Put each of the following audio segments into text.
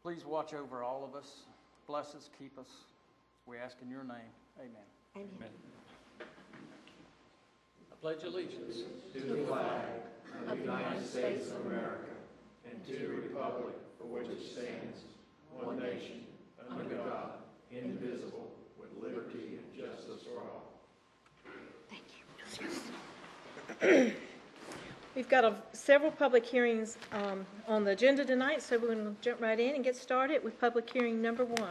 Please watch over all of us. Bless us, keep us. We ask in your name. Amen. Amen. I pledge allegiance to the flag of the United States of America and to the republic for which it stands, one nation, under God, indivisible, with liberty and justice for all. Thank you. We've got several public hearings on the agenda tonight, so we're going to jump right in and get started with public hearing number 1.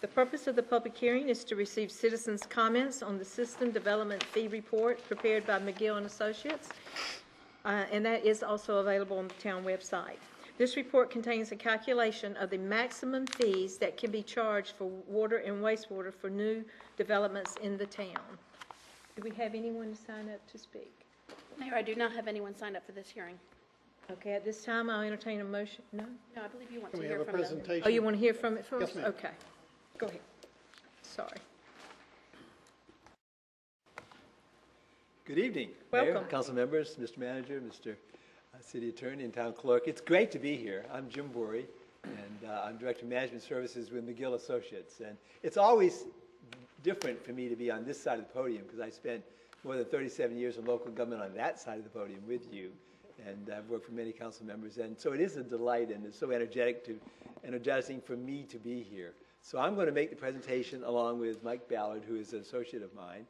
The purpose of the public hearing is to receive citizens' comments on the System Development Fee Report prepared by McGill & Associates, and that is also available on the town website. This report contains a calculation of the maximum fees that can be charged for water and wastewater for new developments in the town. Do we have anyone to sign up to speak? Mayor, I do not have anyone signed up for this hearing. Okay, at this time, I'll entertain a motion. No? No, I believe you want Can to we hear have a from them. presentation? Oh, you want to hear from it first? Yes, ma'am. Okay. Go ahead. Sorry. Good evening, Welcome. Mayor, council members, Mr. Manager, Mr. City Attorney, and Town Clerk. It's great to be here. I'm Jim Bory, and I'm Director of Management Services with McGill Associates. And it's always different for me to be on this side of the podium because I spent more than 37 years in local government on that side of the podium with you, and I've worked for many council members. And so it is a delight, and it's so energizing for me to be here. So I'm going to make the presentation along with Mike Ballard, who is an associate of mine.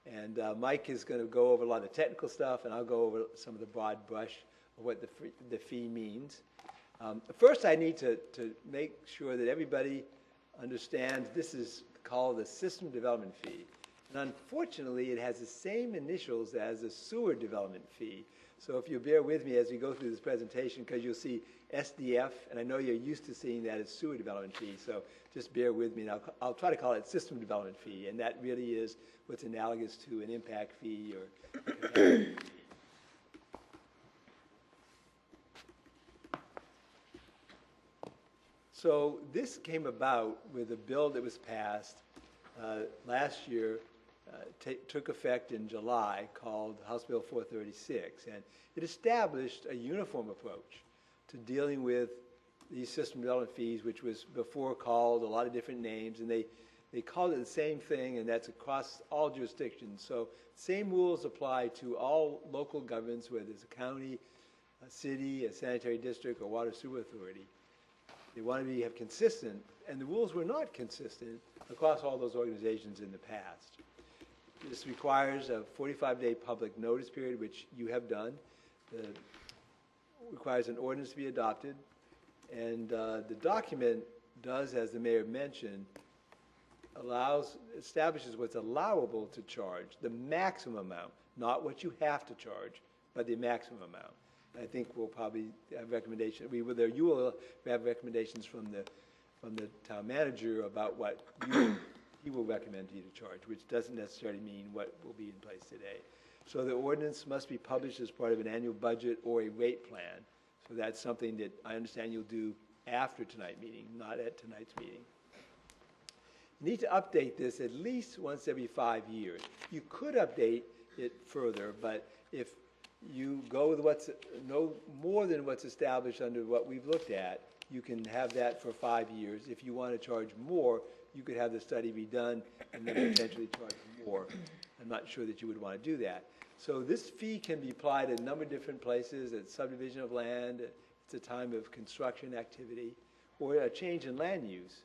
And Mike is going to go over a lot of the technical stuff, and I'll go over some of the broad brush of what the fee means. First, I need to make sure that everybody understands this is called the System Development Fee. And unfortunately, it has the same initials as the Sewer Development Fee. So if you bear with me as we go through this presentation, because you'll see SDF, and I know you're used to seeing that as Sewer Development Fee, so just bear with me. And I'll try to call it System Development Fee, and that really is what's analogous to an impact fee or So this came about with a bill that was passed last year, took effect in July, called House Bill 436, and it established a uniform approach to dealing with these system development fees, which was before called a lot of different names, and they called it the same thing, and that's across all jurisdictions. So same rules apply to all local governments, whether it's a county, a city, a sanitary district, or water sewer authority. They wanted to have consistent, and the rules were not consistent across all those organizations in the past. This requires a 45-day public notice period, which you have done. It requires an ordinance to be adopted, and the document does, as the mayor mentioned, establishes what's allowable to charge, the maximum amount, not what you have to charge, but the maximum amount. I think we'll probably have recommendations. You will have recommendations from the town manager about what he will recommend to you to charge, which doesn't necessarily mean what will be in place today. So the ordinance must be published as part of an annual budget or a rate plan. So that's something that I understand you'll do after tonight's meeting, not at tonight's meeting. You need to update this at least once every 5 years. You could update it further, but if you go with what's no more than what's established under what we've looked at, you can have that for 5 years. If you want to charge more, you could have the study be done and then potentially charge more. I'm not sure that you would want to do that. So this fee can be applied at a number of different places, at subdivision of land, it's a time of construction activity, or a change in land use.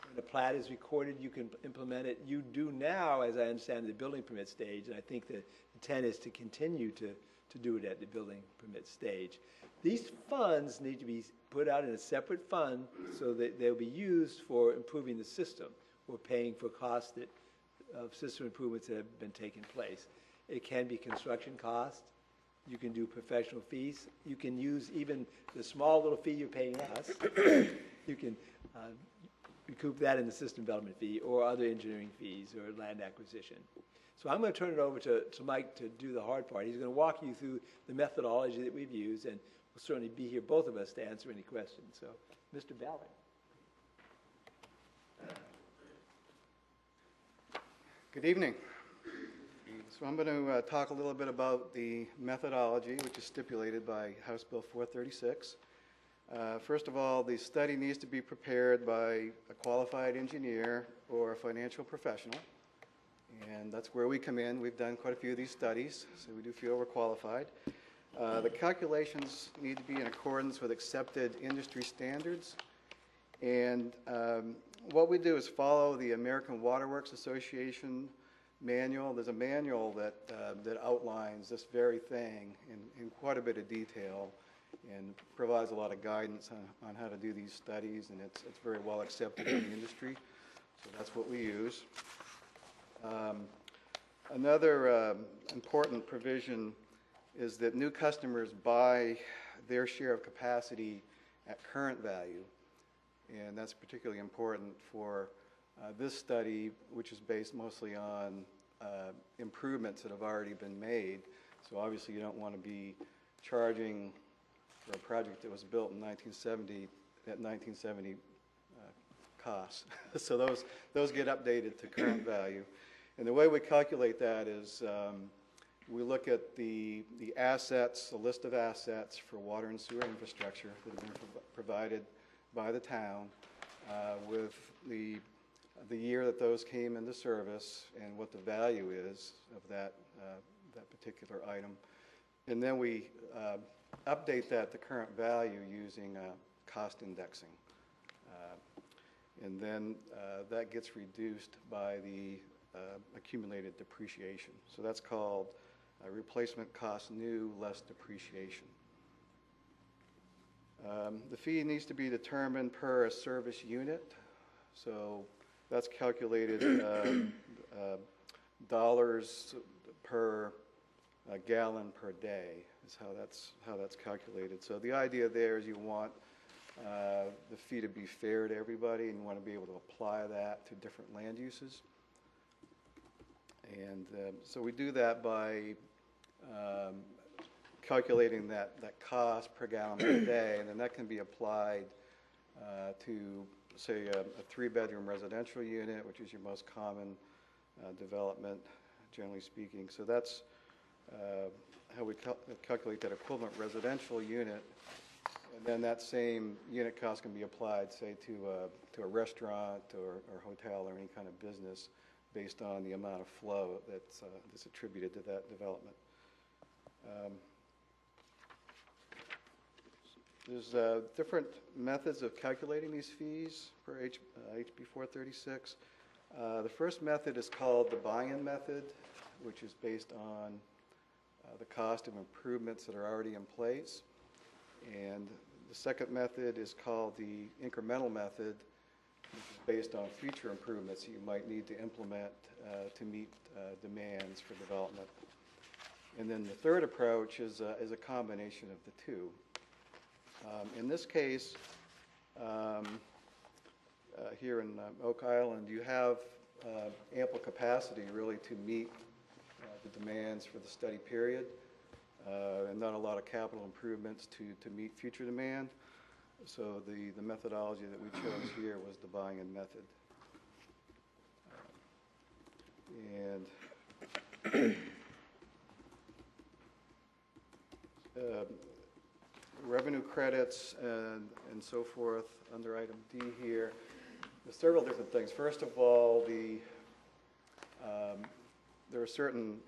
When a plat is recorded, you can implement it. You do now, as I understand, the building permit stage, and I think the intent is to continue to do it at the building permit stage. These funds need to be put out in a separate fund so that they'll be used for improving the system or paying for costs of system improvements that have been taking place. It can be construction costs. You can do professional fees. You can use even the small little fee you're paying us. You can recoup that in the system development fee or other engineering fees or land acquisition. So I'm going to turn it over to Mike to do the hard part. He's going to walk you through the methodology that we've used, and we'll certainly be here, both of us, to answer any questions. So, Mr. Ballard. Good evening. So I'm going to talk a little bit about the methodology, which is stipulated by House Bill 436. First of all, the study needs to be prepared by a qualified engineer or a financial professional, and that's where we come in. We've done quite a few of these studies, so we do feel we're qualified. The calculations need to be in accordance with accepted industry standards, and what we do is follow the American Water Works Association manual. There's a manual that outlines this very thing in quite a bit of detail and provides a lot of guidance on how to do these studies, and it's very well accepted in the industry, so that's what we use. Another important provision is that new customers buy their share of capacity at current value, and that's particularly important for this study, which is based mostly on improvements that have already been made. So obviously you don't want to be charging for a project that was built in 1970 at 1970 costs. So those get updated to current value. And the way we calculate that is we look at the assets, the list of assets for water and sewer infrastructure that have been provided by the town with the year that those came into service and what the value is of that particular item. And then we update that to current value using cost indexing. And then that gets reduced by the accumulated depreciation. So that's called replacement cost new less depreciation. The fee needs to be determined per a service unit. So that's calculated dollars per gallon per day is how that's calculated. So the idea there is you want the fee to be fair to everybody, and you want to be able to apply that to different land uses. And so we do that by calculating that cost per gallon per day, and then that can be applied to, say, a 3-bedroom residential unit, which is your most common development, generally speaking. So that's how we calculate that equivalent residential unit, and then that same unit cost can be applied, say, to a restaurant or hotel or any kind of business based on the amount of flow that's attributed to that development. There's different methods of calculating these fees for HB 436. The first method is called the buy-in method, which is based on the cost of improvements that are already in place. And the second method is called the incremental method, which is based on future improvements that you might need to implement to meet demands for development. And then the third approach is a combination of the two. In this case, here in Oak Island, you have ample capacity really to meet the demands for the study period, and not a lot of capital improvements to meet future demand. So the methodology that we chose here was the buy-in method. And revenue credits and so forth under item D here. There's several different things. First of all, there are certain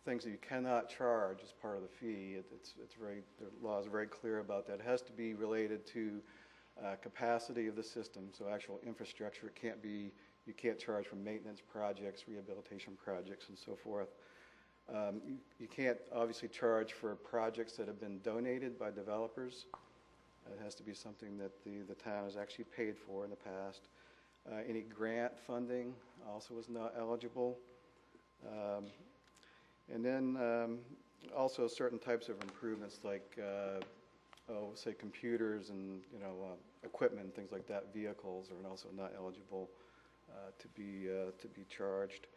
things that you cannot charge as part of the fee. The law is very clear about that. It has to be related to capacity of the system, so actual infrastructure. You can't charge for maintenance projects, rehabilitation projects, and so forth. You can't obviously charge for projects that have been donated by developers. It has to be something that the town has actually paid for in the past. Any grant funding also is not eligible. And then also certain types of improvements like, say computers and equipment, things like that, vehicles are also not eligible to be charged.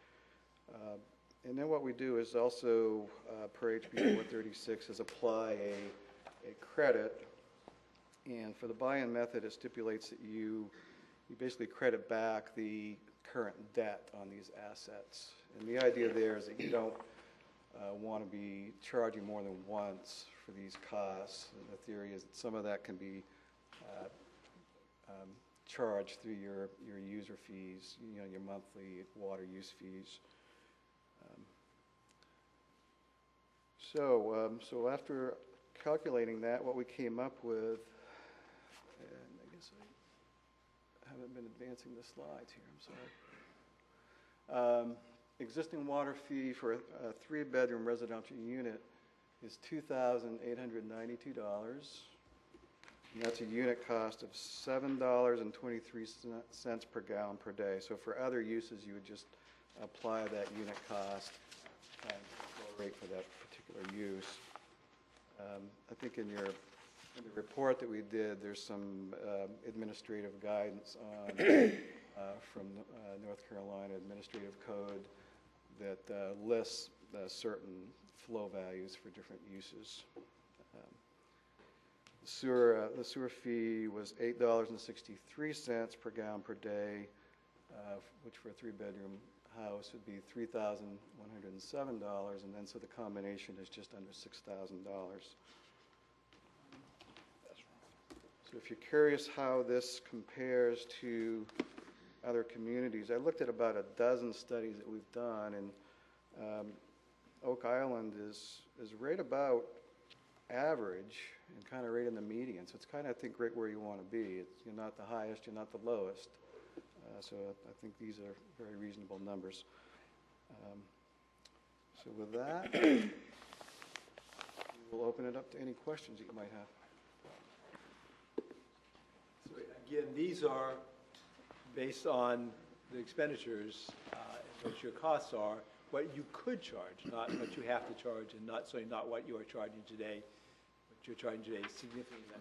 And then what we do is also, per HB 436, is apply a credit. And for the buy-in method, it stipulates that you basically credit back the current debt on these assets. And the idea there is that you don't want to be charging more than once for these costs. And the theory is that some of that can be charged through your user fees, your monthly water use fees. So after calculating that, what we came up with, and I guess I haven't been advancing the slides here, I'm sorry. Existing water fee for a 3-bedroom residential unit is $2,892. And that's a unit cost of $7.23 per gallon per day. So for other uses, you would just apply that unit cost and flow rate for that particular use. I think in the report that we did, there's some administrative guidance on from North Carolina Administrative Code that lists certain flow values for different uses. The sewer fee was $8.63 per gallon per day, which for a 3-bedroom house would be $3,107, and then so the combination is just under $6,000. So if you're curious how this compares to other communities, I looked at about a dozen studies that we've done, and Oak Island is right about average and kind of right in the median. So it's kind of, I think, right where you want to be. You're not the highest, you're not the lowest. So I think these are very reasonable numbers. So with that, we'll open it up to any questions that you might have. So again, these are based on the expenditures, what your costs are, what you could charge, not what you have to charge, and not what you are charging today. What you're charging today is significantly less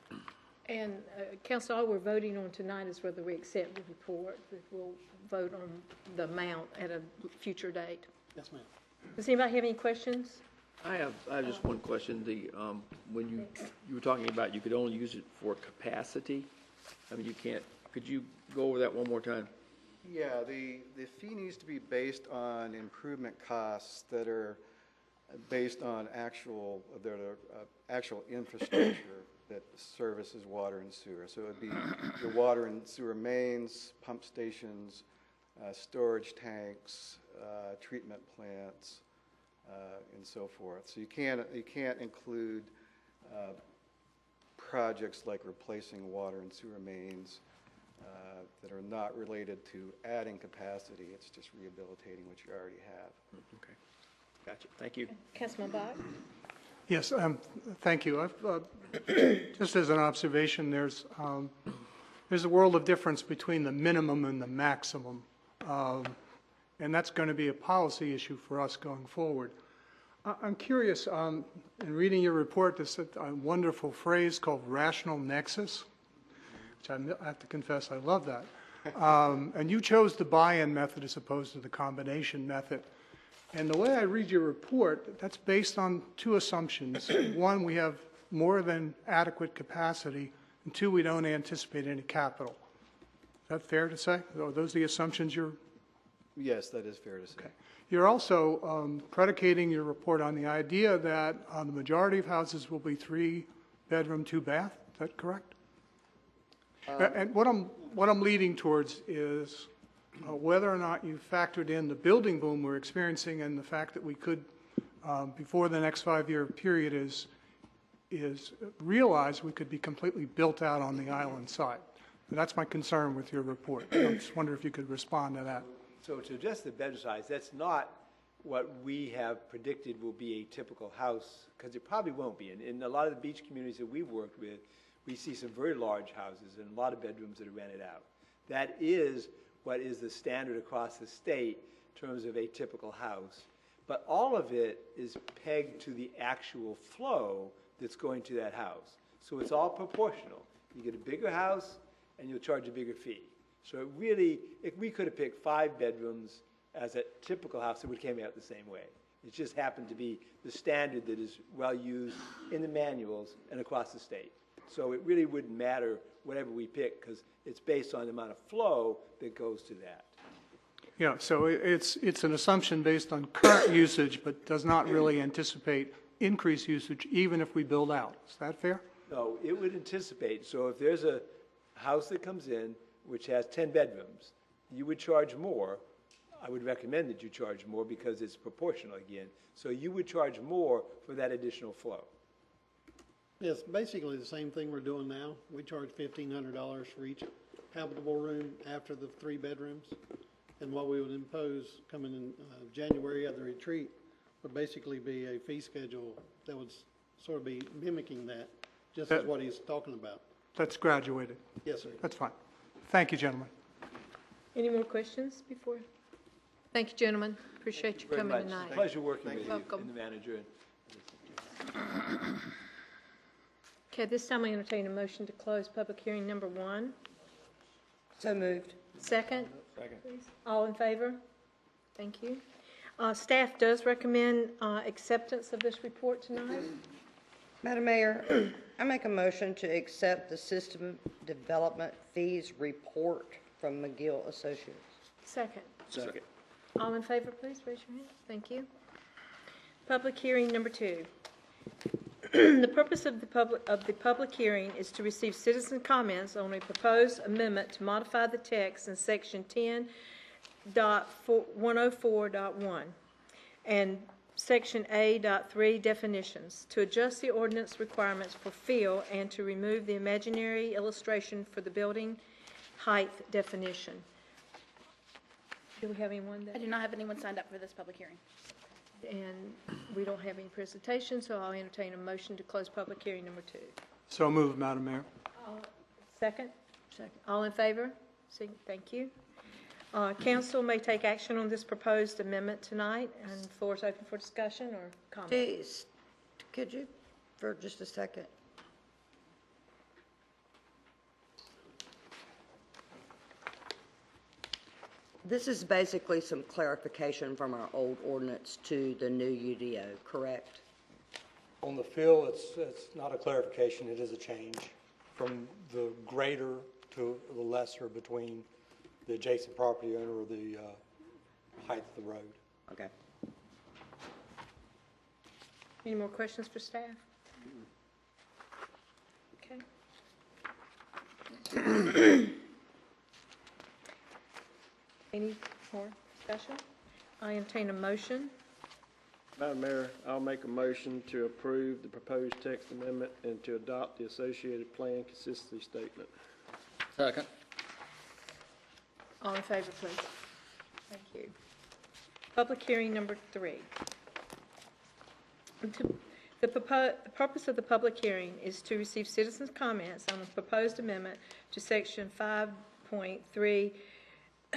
than that. And Council, all we're voting on tonight is whether we accept the report. We'll vote on the amount at a future date. Yes, ma'am. Does anybody have any questions? I have just one question. When you were talking about you could only use it for capacity, I mean, you can't, could you go over that one more time? Yeah, the fee needs to be based on improvement costs that are based on actual infrastructure that services water and sewer. So it would be your water and sewer mains, pump stations, storage tanks, treatment plants, and so forth. So you can't include projects like replacing water and sewer mains that are not related to adding capacity. It's just rehabilitating what you already have. Okay, gotcha. Thank you. Councilman Bott? Yes, thank you. Just as an observation, there's a world of difference between the minimum and the maximum, and that's going to be a policy issue for us going forward. I'm curious, in reading your report, there's a wonderful phrase called rational nexus, which I have to confess I love that. And you chose the buy-in method as opposed to the combination method. And the way I read your report, that's based on two assumptions. One, we have more than adequate capacity, and two, we don't anticipate any capital. Is that fair to say? Are those the assumptions you're... Yes, that is fair to say. Okay. You're also predicating your report on the idea that the majority of houses will be 3-bedroom, 2-bath. Is that correct? And what I'm leading towards is whether or not you factored in the building boom we're experiencing and the fact that we could, before the next 5-year period is realized, we could be completely built out on the island side. And that's my concern with your report. I just wonder if you could respond to that. So to address the bedroom size, that's not what we have predicted will be a typical house, because it probably won't be. In a lot of the beach communities that we've worked with, we see some very large houses and a lot of bedrooms that are rented out. That is what is the standard across the state in terms of a typical house. But all of it is pegged to the actual flow that's going to that house. So it's all proportional. You get a bigger house, and you'll charge a bigger fee. So it really, if we could have picked 5 bedrooms as a typical house, it would have came out the same way. It just happened to be the standard that is well used in the manuals and across the state. So it really wouldn't matter whatever we pick, because it's based on the amount of flow that goes to that. Yeah, so it's an assumption based on current usage, but does not really anticipate increased usage even if we build out. Is that fair? No, it would anticipate, so if there's a house that comes in which has 10 bedrooms, you would charge more. I would recommend that you charge more because it's proportional again. So you would charge more for that additional flow. It's basically the same thing we're doing now. We charge $1,500 for each habitable room after the 3 bedrooms. And what we would impose coming in January at the retreat would basically be a fee schedule that would sort of be mimicking that, just as what he's talking about. That's graduated. Yes, sir. That's fine. Thank you, gentlemen. Any more questions before? Thank you, gentlemen. Appreciate you Very coming much. tonight. Pleasure working with you Welcome. and the manager. Okay, this time I entertain a motion to close public hearing number 1. So moved. Second? Second. Please. All in favor? Thank you. Staff does recommend acceptance of this report tonight. Madam Mayor, I make a motion to accept the System Development Fees Report from McGill Associates. Second. Second. All in favor, please raise your hand. Thank you. Public hearing number 2. The purpose of the public hearing is to receive citizen comments on a proposed amendment to modify the text in section 10.104.1 and section A.3 definitions to adjust the ordinance requirements for fill and to remove the imaginary illustration for the building height definition. Do we have anyone I that? do not have anyone signed up for this public hearing. And we don't have any presentation, so I'll entertain a motion to close public hearing number 2. So moved, Madam Mayor. Second? Second. All in favor? Thank you. Council may take action on this proposed amendment tonight, and the floor is open for discussion or comment. Please, could you, for just a second? This is basically some clarification from our old ordinance to the new UDO, correct? On the fill, it's not a clarification, it is a change from the greater to the lesser between the adjacent property owner or the height of the road. Okay. Any more questions for staff? Okay. Any more discussion? I entertain a motion. Madam Mayor, I'll make a motion to approve the proposed text amendment and to adopt the associated plan consistency statement. Second. All in favor, please. Thank you. Public hearing number 3. The purpose of the public hearing is to receive citizens' comments on the proposed amendment to section 5.3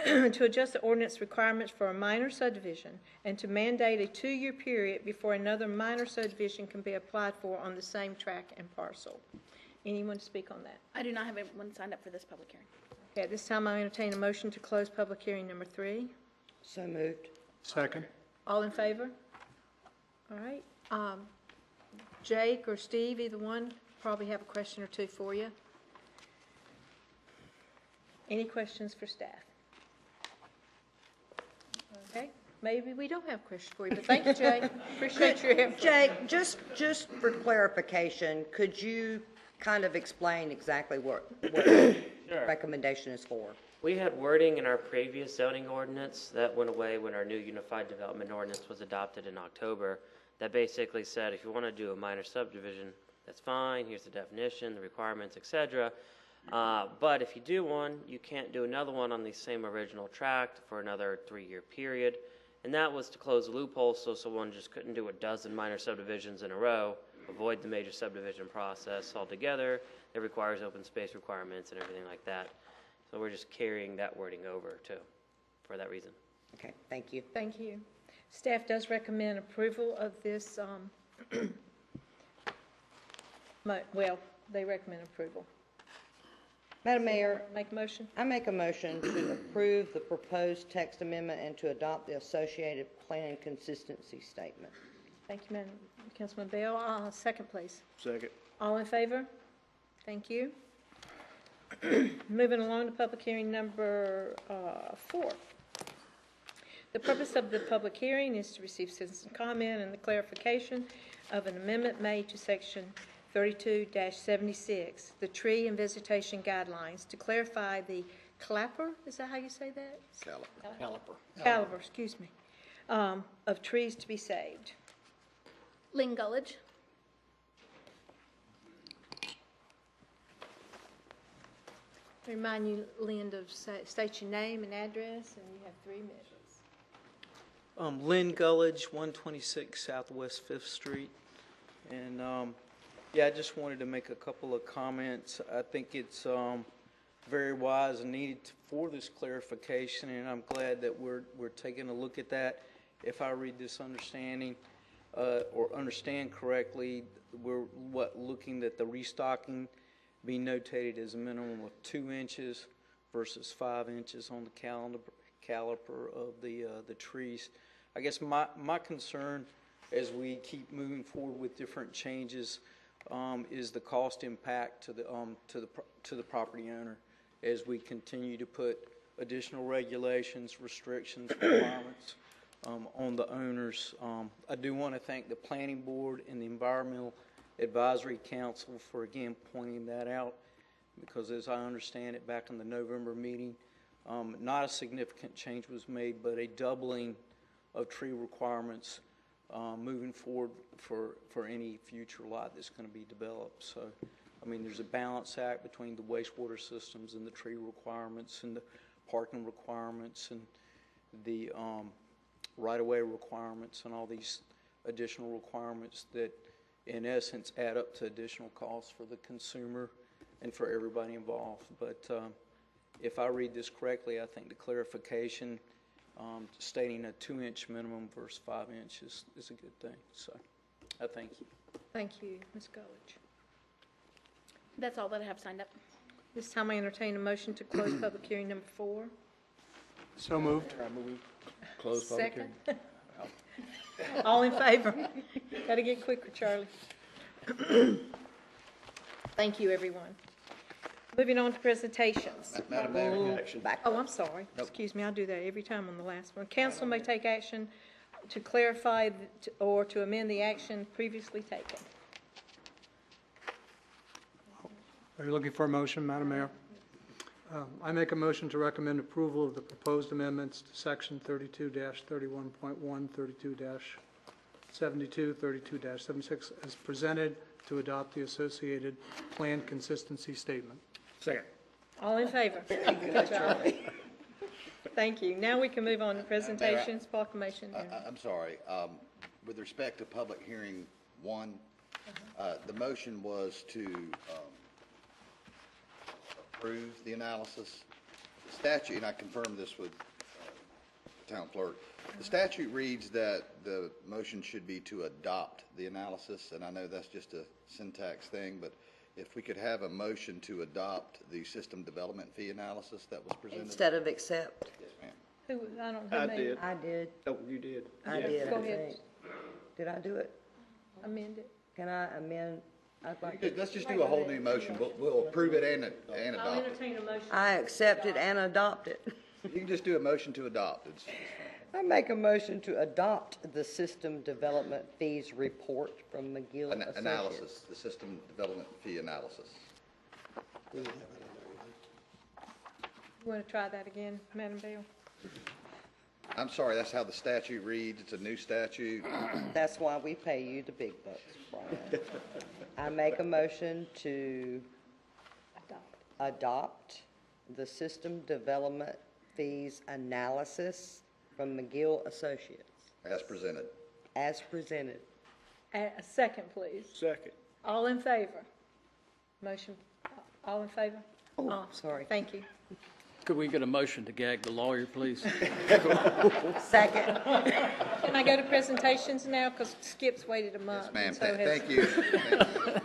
to adjust the ordinance requirements for a minor subdivision and to mandate a 2-year period before another minor subdivision can be applied for on the same tract and parcel. Anyone to speak on that? I do not have anyone signed up for this public hearing. Okay, at this time I entertain a motion to close public hearing number 3. So moved. Second. All in favor? All right. Jake or Steve, either one, probably have a question or two for you. Any questions for staff? Okay, maybe we don't have questions for you, but thank you, Jake. Appreciate your effort. Jake, just for clarification, could you kind of explain exactly what the recommendation is for? We had wording in our previous zoning ordinance that went away when our new Unified Development Ordinance was adopted in October that basically said if you want to do a minor subdivision, that's fine, here's the definition, the requirements, etc. But if you do one, you can't do another one on the same original tract for another 3-year period. And that was to close the loophole so someone just couldn't do a dozen minor subdivisions in a row, avoid the major subdivision process altogether. It requires open space requirements and everything like that. So we're just carrying that wording over too, for that reason. Okay, thank you. Thank you. Staff does recommend approval of this, well, they recommend approval. Madam Mayor, Make a motion? I make a motion to approve the proposed text amendment and to adopt the associated plan consistency statement. Thank you, Madam Councilman Bell. Second, please. Second. All in favor? Thank you. Moving along to public hearing number 4. The purpose of the public hearing is to receive citizen comment and the clarification of an amendment made to Section 32-76, the tree and vegetation guidelines, to clarify the caliper, is that how you say that? Caliber, excuse me, of trees to be saved. Lynn Gullidge. Remind you, Lynn, to state your name and address, and you have 3 minutes. Lynn Gullidge, 126 Southwest 5th Street. And, yeah, I just wanted to make a couple of comments. I think it's very wise and needed for this clarification, and I'm glad that we're taking a look at that. If I read this understanding or understand correctly, we're looking at the restocking be notated as a minimum of 2 inches versus 5 inches on the caliper of the trees. I guess my concern as we keep moving forward with different changes is the cost impact to the property owner as we continue to put additional regulations, restrictions, requirements on the owners. I do want to thank the Planning Board and the Environmental Advisory Council for again pointing that out, because as I understand it, back in the November meeting, not a significant change was made, but a doubling of tree requirements moving forward for any future lot that's going to be developed. So, I mean, there's a balance act between the wastewater systems and the tree requirements and the parking requirements and the right-of-way requirements and all these additional requirements that in essence add up to additional costs for the consumer and for everybody involved. But if I read this correctly, I think the clarification stating a 2-inch minimum versus 5 inches is a good thing. So I thank you. Thank you, Ms. Gullidge. That's all that I have signed up. This time I entertain a motion to close public hearing number 4. So moved. Close public Second. hearing. All in favor? Got to get quicker, Charlie. Thank you, everyone. Moving on to presentations. Madam Mayor, Oh, I'm sorry. Excuse me, I do that every time on the last one. Council may take action to clarify or to amend the action previously taken. Are you looking for a motion, Madam Mayor? I make a motion to recommend approval of the proposed amendments to Section 32-31.1, 32-72, 32-76 as presented to adopt the associated plan consistency statement. Second. All in favor? Good job. Thank you. Now we can move on to presentations, proclamation. I'm sorry. With respect to public hearing 1, the motion was to approve the analysis. The statute, and I confirmed this with the town clerk, the statute reads that the motion should be to adopt the analysis, and I know that's just a syntax thing, but if we could have a motion to adopt the system development fee analysis that was presented. Instead of accept. Yes, ma'am. I don't know who made it. I did. Oh, you did. I did, Go I ahead. think. Did I do it? Amend it. Can I amend? I'd like to. Let's just do a whole new motion. We'll approve it and I'll adopt it. entertain a motion. I accept it and adopt it. You can just do a motion to adopt. It's I make a motion to adopt the system development fees report from McGill Associates. analysis, the system development fee analysis. You want to try that again, Madam Bell? I'm sorry, that's how the statute reads. It's a new statute. That's why we pay you the big bucks, Brian. I make a motion to adopt the system development fees analysis from McGill Associates As presented. as presented. A second, please. Second. All in favor? Motion, all in favor? Oh, sorry. Thank you. Could we get a motion to gag the lawyer, please? Second. Can I go to presentations now? Because Skip's waited a month. Yes, ma'am. and so has- Thank you.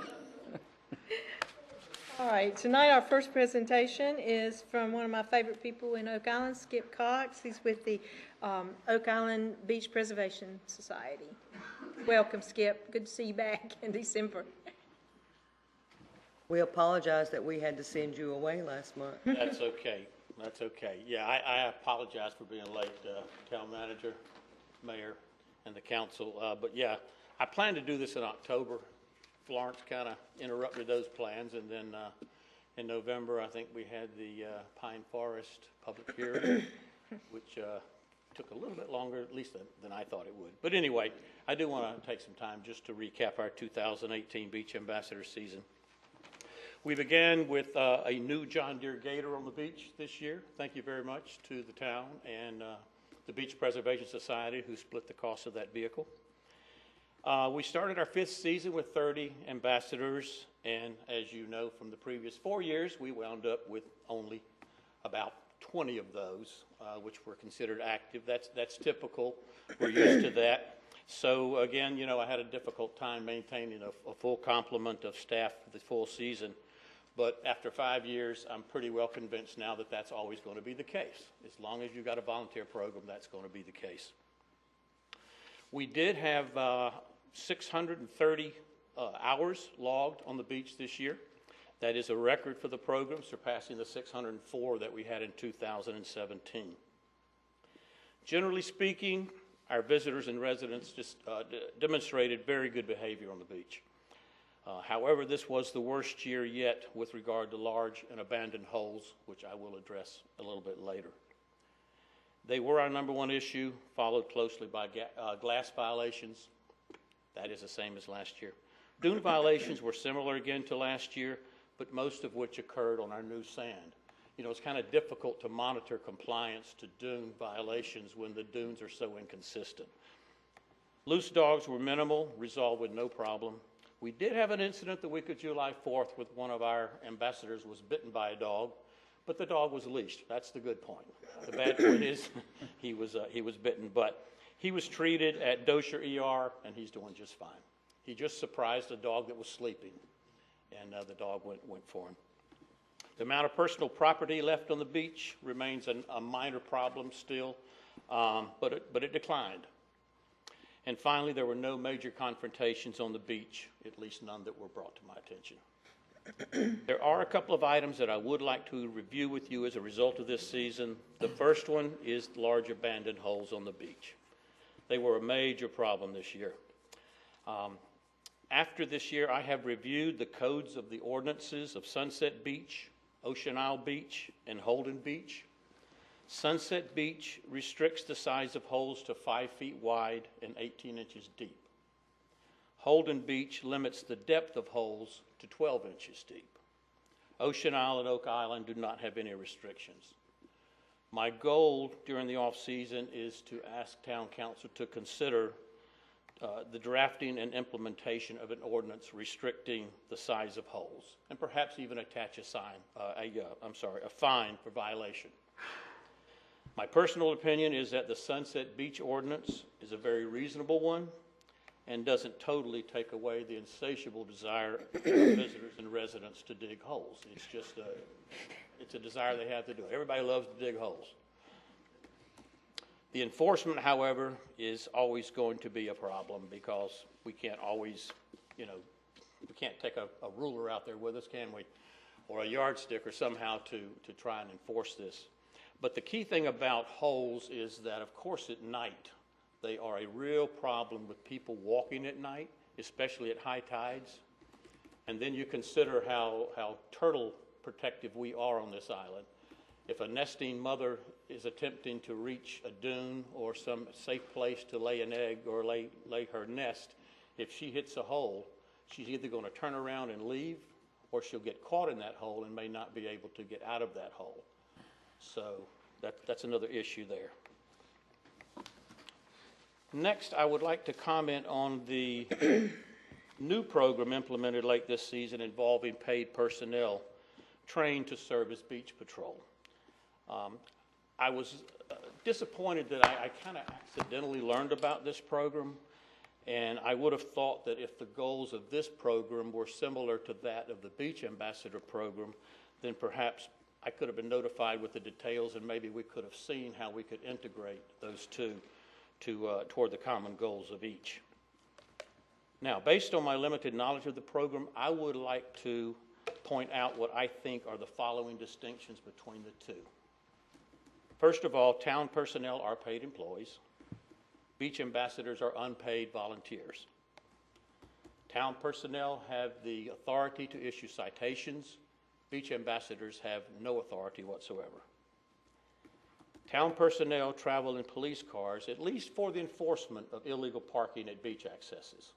All right, tonight our first presentation is from one of my favorite people in Oak Island, Skip Cox. He's with the Oak Island Beach Preservation Society. Welcome, Skip. Good to see you back in December. We apologize that we had to send you away last month. That's okay. That's okay. Yeah, I apologize for being late, town manager, mayor, and the council. But yeah, I planned to do this in October. Florence kind of interrupted those plans, and then in November, I think we had the Pine Forest public hearing, which took a little bit longer, at least than I thought it would. But anyway, I do want to take some time just to recap our 2018 Beach Ambassador season. We began with a new John Deere Gator on the beach this year. Thank you very much to the town and the Beach Preservation Society who split the cost of that vehicle. We started our 5th season with 30 ambassadors, and as you know from the previous 4 years, we wound up with only about 20 of those, which were considered active. That's typical. We're used to that. So again, you know, I had a difficult time maintaining a full complement of staff for the full season. But after 5 years, I'm pretty well convinced now that that's always going to be the case. As long as you've got a volunteer program, that's going to be the case. We did have 630 hours logged on the beach this year. That is a record for the program, surpassing the 604 that we had in 2017. Generally speaking, our visitors and residents just demonstrated very good behavior on the beach. However, this was the worst year yet with regard to large and abandoned holes, which I will address a little bit later. They were our #1 issue, followed closely by glass violations. That is the same as last year. Dune violations were similar again to last year, but most of which occurred on our new sand. You know, it's kind of difficult to monitor compliance to dune violations when the dunes are so inconsistent. Loose dogs were minimal, resolved with no problem. We did have an incident the week of July 4th with one of our ambassadors was bitten by a dog, but the dog was leashed. That's the good point. The bad point is he was bitten, but he was treated at Dosher ER, and he's doing just fine. He just surprised a dog that was sleeping, and the dog went for him. The amount of personal property left on the beach remains a minor problem still, but it declined. And finally, there were no major confrontations on the beach, at least none that were brought to my attention. There are a couple of items that I would like to review with you as a result of this season. The first one is large abandoned holes on the beach. They were a major problem this year. After this year, I have reviewed the codes of the ordinances of Sunset Beach, Ocean Isle Beach, and Holden Beach. Sunset Beach restricts the size of holes to 5 feet wide and 18 inches deep. Holden Beach limits the depth of holes to 12 inches deep. Ocean Isle and Oak Island do not have any restrictions. My goal during the off-season is to ask Town Council to consider the drafting and implementation of an ordinance restricting the size of holes, and perhaps even attach a fine for violation. My personal opinion is that the Sunset Beach ordinance is a very reasonable one and doesn't totally take away the insatiable desire of visitors and residents to dig holes. It's just it's a desire they have to do. Everybody loves to dig holes. The enforcement, however, is always going to be a problem because we can't always, we can't take a ruler out there with us, can we? Or a yardstick or somehow to try and enforce this. But the key thing about holes is that, of course, at night, they are a real problem with people walking at night, especially at high tides. And then you consider how turtle protective we are on this island. If a nesting mother is attempting to reach a dune or some safe place to lay an egg or lay her nest, if she hits a hole, she's either going to turn around and leave, or she'll get caught in that hole and may not be able to get out of that hole. So that's another issue there. Next, I would like to comment on the new program implemented late this season involving paid personnel trained to serve as beach patrol. I was disappointed that I kind of accidentally learned about this program, and I would have thought that if the goals of this program were similar to that of the Beach Ambassador program, then perhaps I could have been notified with the details, and maybe we could have seen how we could integrate those two toward the common goals of each. Now, based on my limited knowledge of the program, I would like to point out what I think are the following distinctions between the two. First of all, town personnel are paid employees. Beach ambassadors are unpaid volunteers. Town personnel have the authority to issue citations. Beach ambassadors have no authority whatsoever. Town personnel travel in police cars, at least for the enforcement of illegal parking at beach accesses.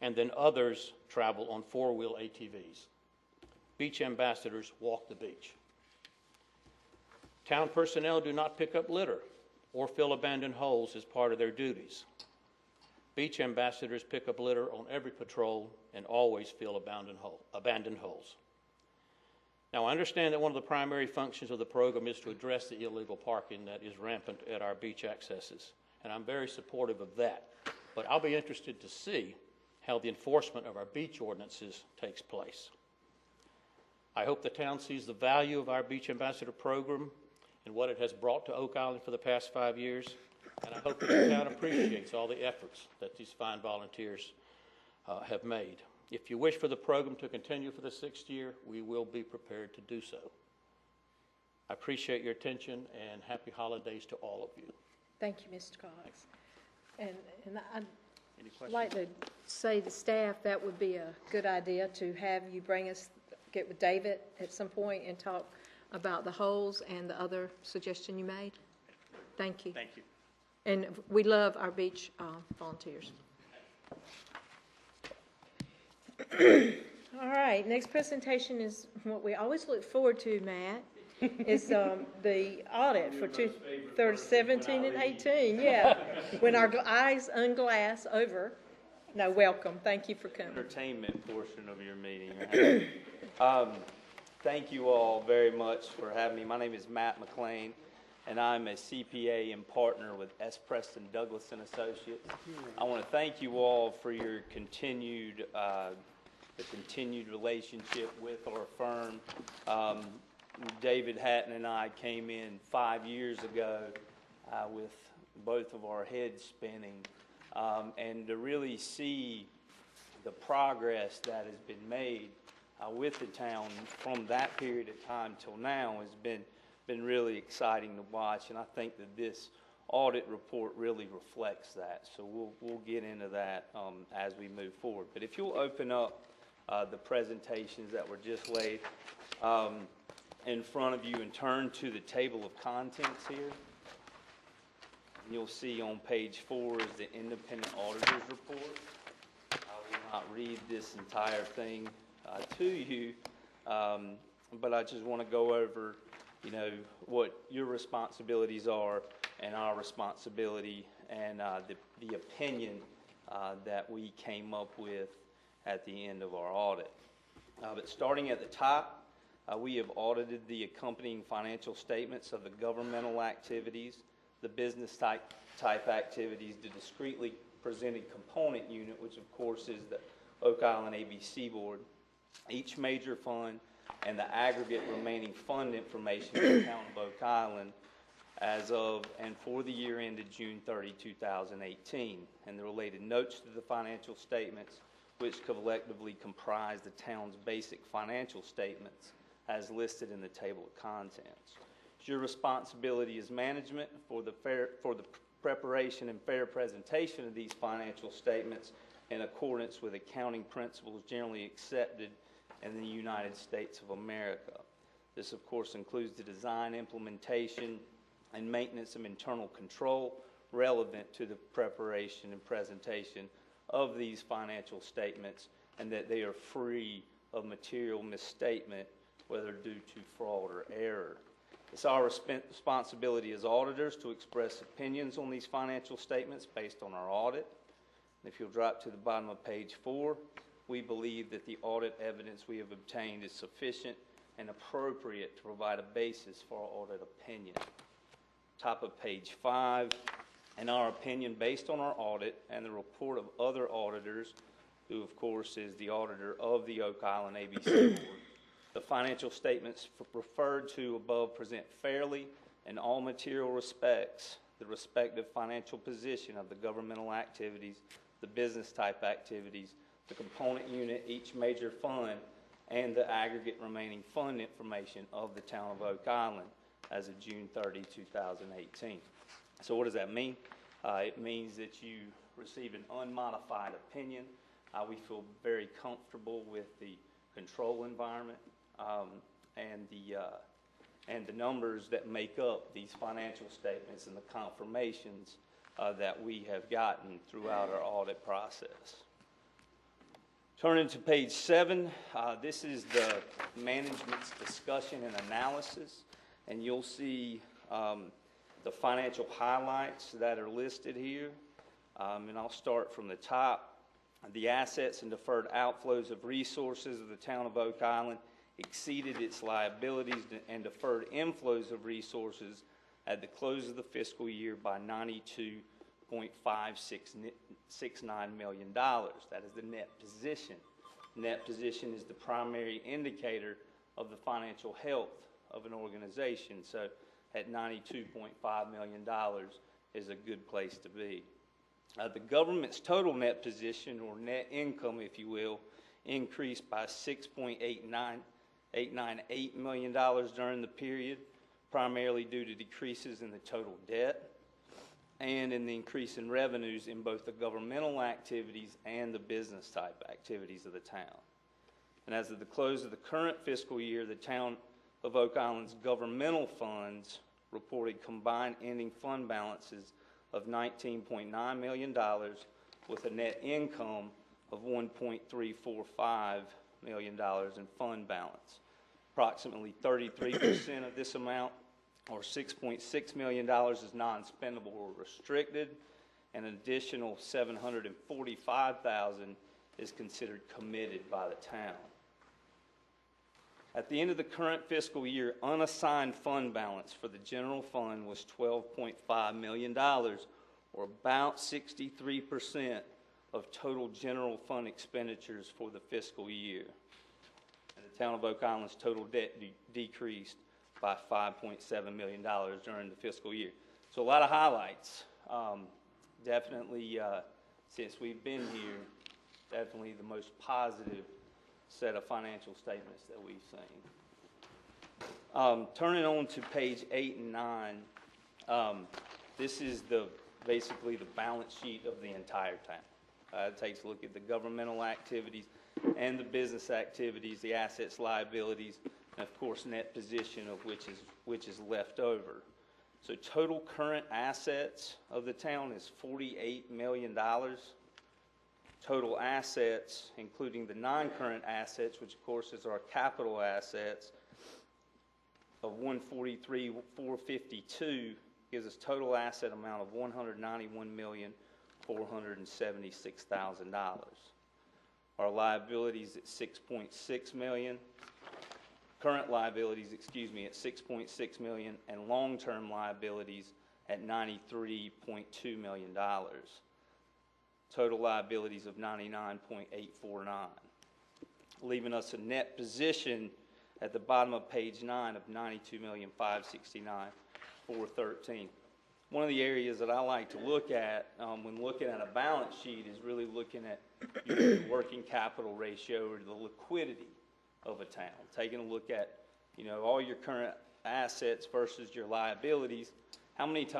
And then others travel on four-wheel ATVs. Beach ambassadors walk the beach. Town personnel do not pick up litter or fill abandoned holes as part of their duties. Beach ambassadors pick up litter on every patrol and always fill abandoned holes. Now, I understand that one of the primary functions of the program is to address the illegal parking that is rampant at our beach accesses, and I'm very supportive of that. But I'll be interested to see how the enforcement of our beach ordinances takes place. I hope the town sees the value of our Beach Ambassador program and what it has brought to Oak Island for the past 5 years, and I hope that the town appreciates all the efforts that these fine volunteers have made. If you wish for the program to continue for the 6th year, we will be prepared to do so. I appreciate your attention, and happy holidays to all of you. Thank you, Mr. Cox. And I'd Any questions? like to say to staff that would be a good idea to have you get with David at some point and talk about the holes and the other suggestion you made. Thank you. Thank you. And we love our beach volunteers. All right, next presentation is what we always look forward to, Matt, is the audit for 2017 and 18. Yeah, when our eyes unglass over. No, welcome. Thank you for coming. Entertainment portion of your meeting. Thank you all very much for having me. My name is Matt McLean, and I'm a CPA and partner with S. Preston Douglas and Associates. I want to thank you all for your continued relationship with our firm. David Hatton and I came in 5 years ago with both of our heads spinning, and to really see the progress that has been made with the town from that period of time till now has been really exciting to watch, and I think that this audit report really reflects that. So we'll get into that as we move forward. But if you'll open up the presentations that were just laid in front of you and turn to the table of contents here, you'll see on page 4 is the independent auditor's report. I will not read this entire thing to you, but I just want to go over, what your responsibilities are and our responsibility and the opinion that we came up with at the end of our audit. But starting at the top, we have audited the accompanying financial statements of the governmental activities, the business type activities, the discretely presented component unit, which of course is the Oak Island ABC Board, each major fund, and the aggregate remaining fund information for the town of Oak Island as of and for the year ended June 30, 2018, and the related notes to the financial statements, which collectively comprise the town's basic financial statements as listed in the table of contents. It's your responsibility as management for the preparation and fair presentation of these financial statements in accordance with accounting principles generally accepted in the United States of America. This, of course, includes the design, implementation, and maintenance of internal control relevant to the preparation and presentation of these financial statements, and that they are free of material misstatement, whether due to fraud or error. It's our responsibility as auditors to express opinions on these financial statements based on our audit. And if you'll drop to the bottom of page 4, we believe that the audit evidence we have obtained is sufficient and appropriate to provide a basis for our audit opinion. Top of page 5, in our opinion, based on our audit and the report of other auditors, who of course is the auditor of the Oak Island ABC Board, the financial statements referred to above present fairly in all material respects the respective financial position of the governmental activities, the business type activities, the component unit, each major fund, and the aggregate remaining fund information of the town of Oak Island, as of June 30, 2018. So what does that mean? It means that you receive an unmodified opinion. We feel very comfortable with the control environment and the numbers that make up these financial statements and the confirmations that we have gotten throughout our audit process. Turning to page 7, this is the management's discussion and analysis, and you'll see the financial highlights that are listed here. And I'll start from the top. The assets and deferred outflows of resources of the town of Oak Island exceeded its liabilities and deferred inflows of resources at the close of the fiscal year by $92.569 million. That is the net position. Net position is the primary indicator of the financial health of an organization. So at $92.5 million is a good place to be. The government's total net position, or net income, if you will, increased by $6.898 million during the period, primarily due to decreases in the total debt and in the increase in revenues in both the governmental activities and the business type activities of the town. And as of the close of the current fiscal year, the town of Oak Island's governmental funds reported combined ending fund balances of $19.9 million with a net income of $1.345 million in fund balance. Approximately 33% of this amount, or $6.6 million, is non-spendable or restricted, and an additional $745,000 is considered committed by the town. At the end of the current fiscal year, unassigned fund balance for the general fund was $12.5 million, or about 63% of total general fund expenditures for the fiscal year. And the town of Oak Island's total debt decreased by $5.7 million during the fiscal year. So a lot of highlights. Definitely, since we've been here, definitely the most positive set of financial statements that we've seen. Turning on to page 8 and 9, this is basically the balance sheet of the entire town. It takes a look at the governmental activities and the business activities, the assets, liabilities, and of course net position of which is left over. So total current assets of the town is $48 million. Total assets, including the non-current assets, which of course is our capital assets, of $143,452 gives us total asset amount of $191,476,000. Our liabilities at $6.6 million. Current liabilities, at $6.6 million, and long-term liabilities at $93.2 million. Total liabilities of $99.849, leaving us a net position at the bottom of page 9 of $92,569,413. One of the areas that I like to look at when looking at a balance sheet is really looking at your working capital ratio, or the liquidity of a town. Taking a look at, all your current assets versus your liabilities.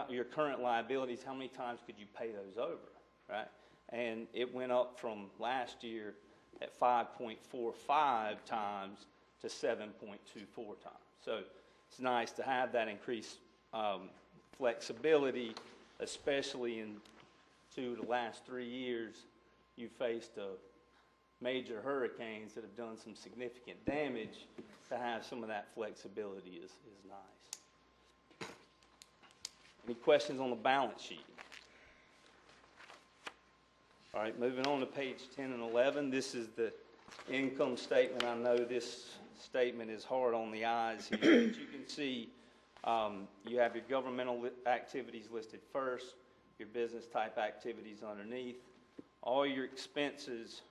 Your current liabilities, how many times could you pay those over, right? And it went up from last year at 5.45 times to 7.24 times. So it's nice to have that increased flexibility, especially in the last 3 years. You faced major hurricanes that have done some significant damage. To have some of that flexibility is nice. Any questions on the balance sheet? All right, moving on to page 10 and 11. This is the income statement. I know this statement is hard on the eyes here, but you can see you have your governmental activities listed first, your business type activities underneath. All your expenses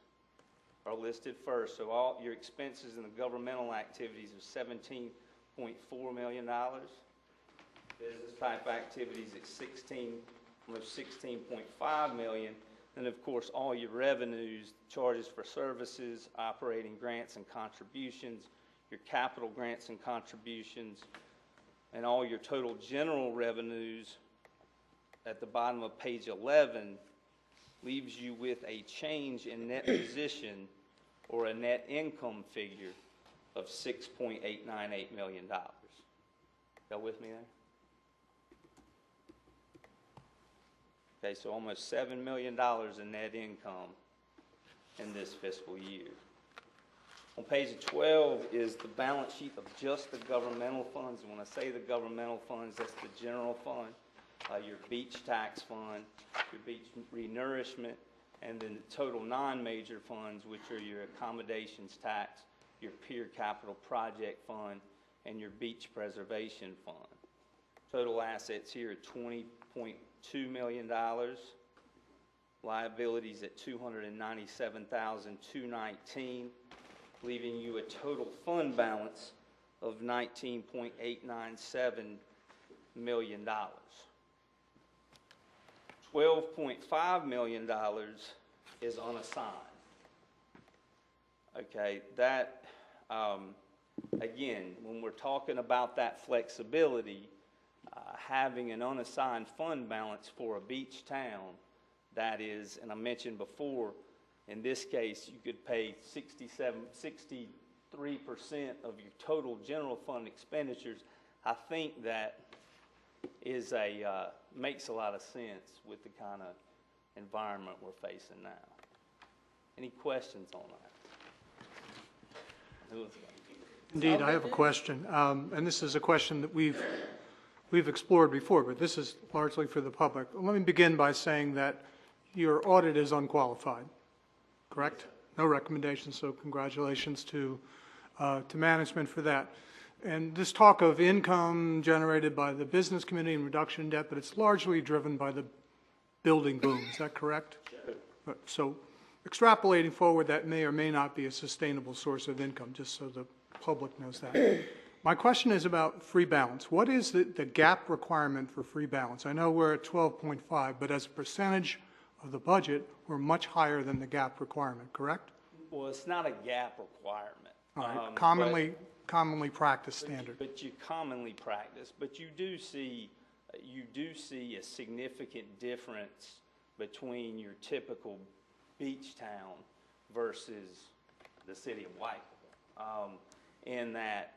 are listed first. So all your expenses in the governmental activities are $17.4 million. Business type activities at almost $16.5 million. And of course, all your revenues, charges for services, operating grants and contributions, your capital grants and contributions, and all your total general revenues at the bottom of page 11 leaves you with a change in net position or a net income figure of $6.898 million. Y'all with me there? Okay, so almost $7 million in net income in this fiscal year. On page 12 is the balance sheet of just the governmental funds. And when I say the governmental funds, that's the general fund, your beach tax fund, your beach renourishment, and then the total non-major funds, which are your accommodations tax, your pier capital project fund, and your beach preservation fund. Total assets here are $20.2 million. Liabilities at $297,219, leaving you a total fund balance of $19.897 million. $12.5 million is unassigned. Okay, that, again, when we're talking about that flexibility, having an unassigned fund balance for a beach town, that is, and I mentioned before, in this case, you could pay 63% of your total general fund expenditures. I think that is makes a lot of sense with the kind of environment we're facing now. Any questions on that? Indeed, I have a question, and this is a question that we've explored before, but this is largely for the public. Let me begin by saying that your audit is unqualified, correct? No recommendations, so congratulations to management for that. And this talk of income generated by the business community and reduction in debt, but it's largely driven by the building boom, is that correct? Sure. So extrapolating forward, that may or may not be a sustainable source of income, just so the public knows that. My question is about free balance. What is the gap requirement for free balance? I know we're at 12.5, but as a percentage of the budget, we're much higher than the gap requirement, correct? Well, it's not a gap requirement. All right. Commonly practiced standard. But you commonly practice, but you do see a significant difference between your typical beach town versus the city of Whiteville. In that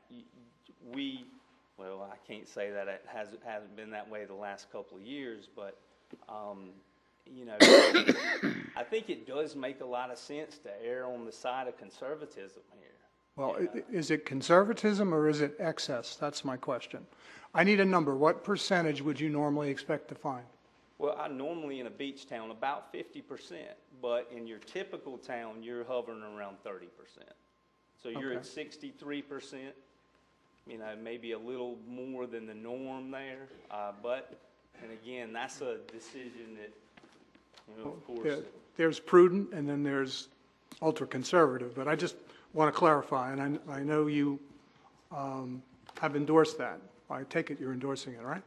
well, I can't say that it hasn't been that way the last couple of years, but you know, I think it does make a lot of sense to err on the side of conservatism here. Well, is it conservatism or is it excess? That's my question. I need a number. What percentage would you normally expect to find? Well, I normally in a beach town about 50%, but in your typical town, you're hovering around 30%. So you're at 63%, you know, maybe a little more than the norm there. But, and again, that's a decision that, you know, of course. There's prudent and then there's ultra-conservative, but I just want to clarify, and I know you have endorsed that. I take it you're endorsing it, right?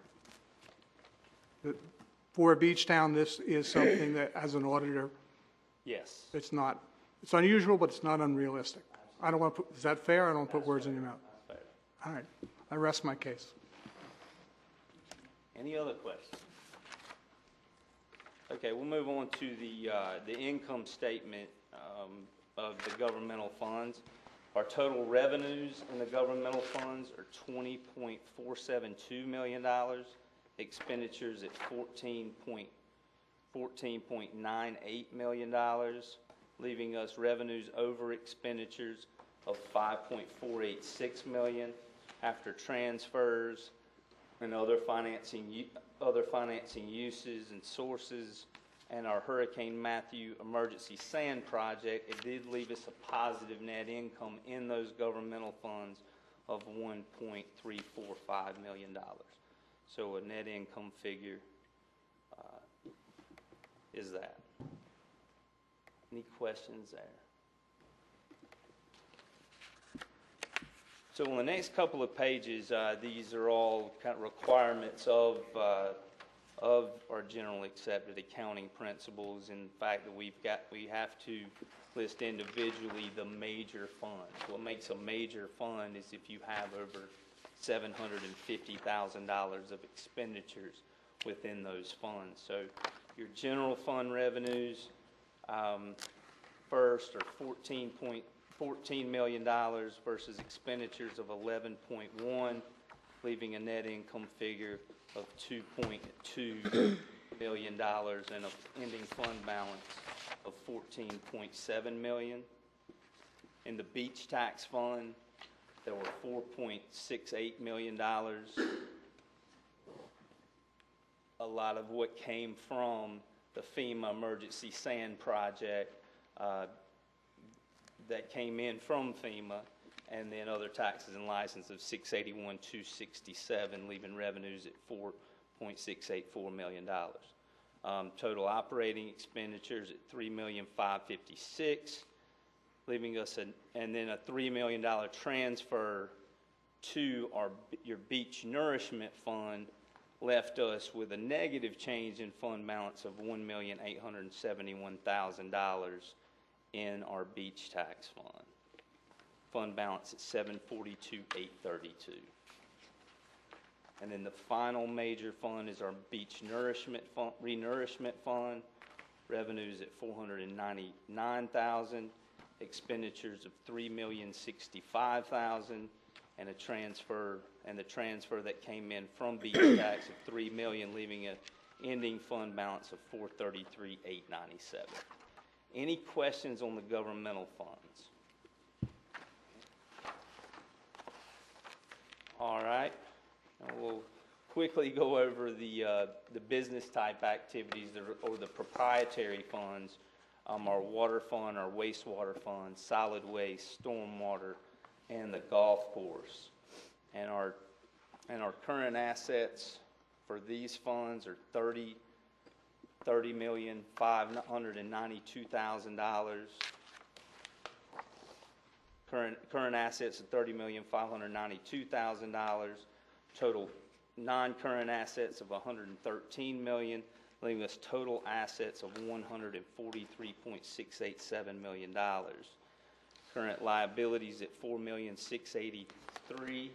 For a beach town, this is something that, as an auditor, yes, it's unusual, but it's not unrealistic. I don't want to put, is that fair? I don't want to put words in your mouth. That's fair. All right, I rest my case. Any other questions? Okay, we'll move on to the income statement of the governmental funds. Our total revenues in the governmental funds are $20.472 million. Expenditures at $14.98 million, leaving us revenues over expenditures of $5.486 million after transfers and other financing uses and sources, and our Hurricane Matthew emergency sand project. It did leave us a positive net income in those governmental funds of $1.345 million. So a net income figure is that. Any questions there? So on the next couple of pages, these are all kind of requirements of our general accepted accounting principles. In fact, that we have to list individually the major funds. What makes a major fund is if you have over $750,000 of expenditures within those funds. So your general fund revenues, first are $14 million versus expenditures of 11.1, leaving a net income figure of $2.2 million and an ending fund balance of $14.7 million. In the beach tax fund, there were $4.68 million. A lot of what came from the FEMA emergency sand project that came in from FEMA, and then other taxes and license of $681,267, leaving revenues at $4.684 million. Total operating expenditures at $3,556,000, leaving us and then a $3 million transfer to your beach nourishment fund left us with a negative change in fund balance of $1,871,000 in our beach tax fund. Fund balance at $742,832. And then the final major fund is our beach nourishment fund, renourishment fund. Revenues at $499,000, expenditures of $3,065,000, and the transfer that came in from beach tax of $3 million, leaving an ending fund balance of $433,897. Any questions on the governmental funds? All right. And we'll quickly go over the business type activities or the proprietary funds. Our water fund, our wastewater fund, solid waste, stormwater, and the golf course. And our current assets for these funds are $30,592,000. Current assets of $30,592,000. Total non-current assets of $113 million, leaving us total assets of $143.687 million. Current liabilities at $4,683,000.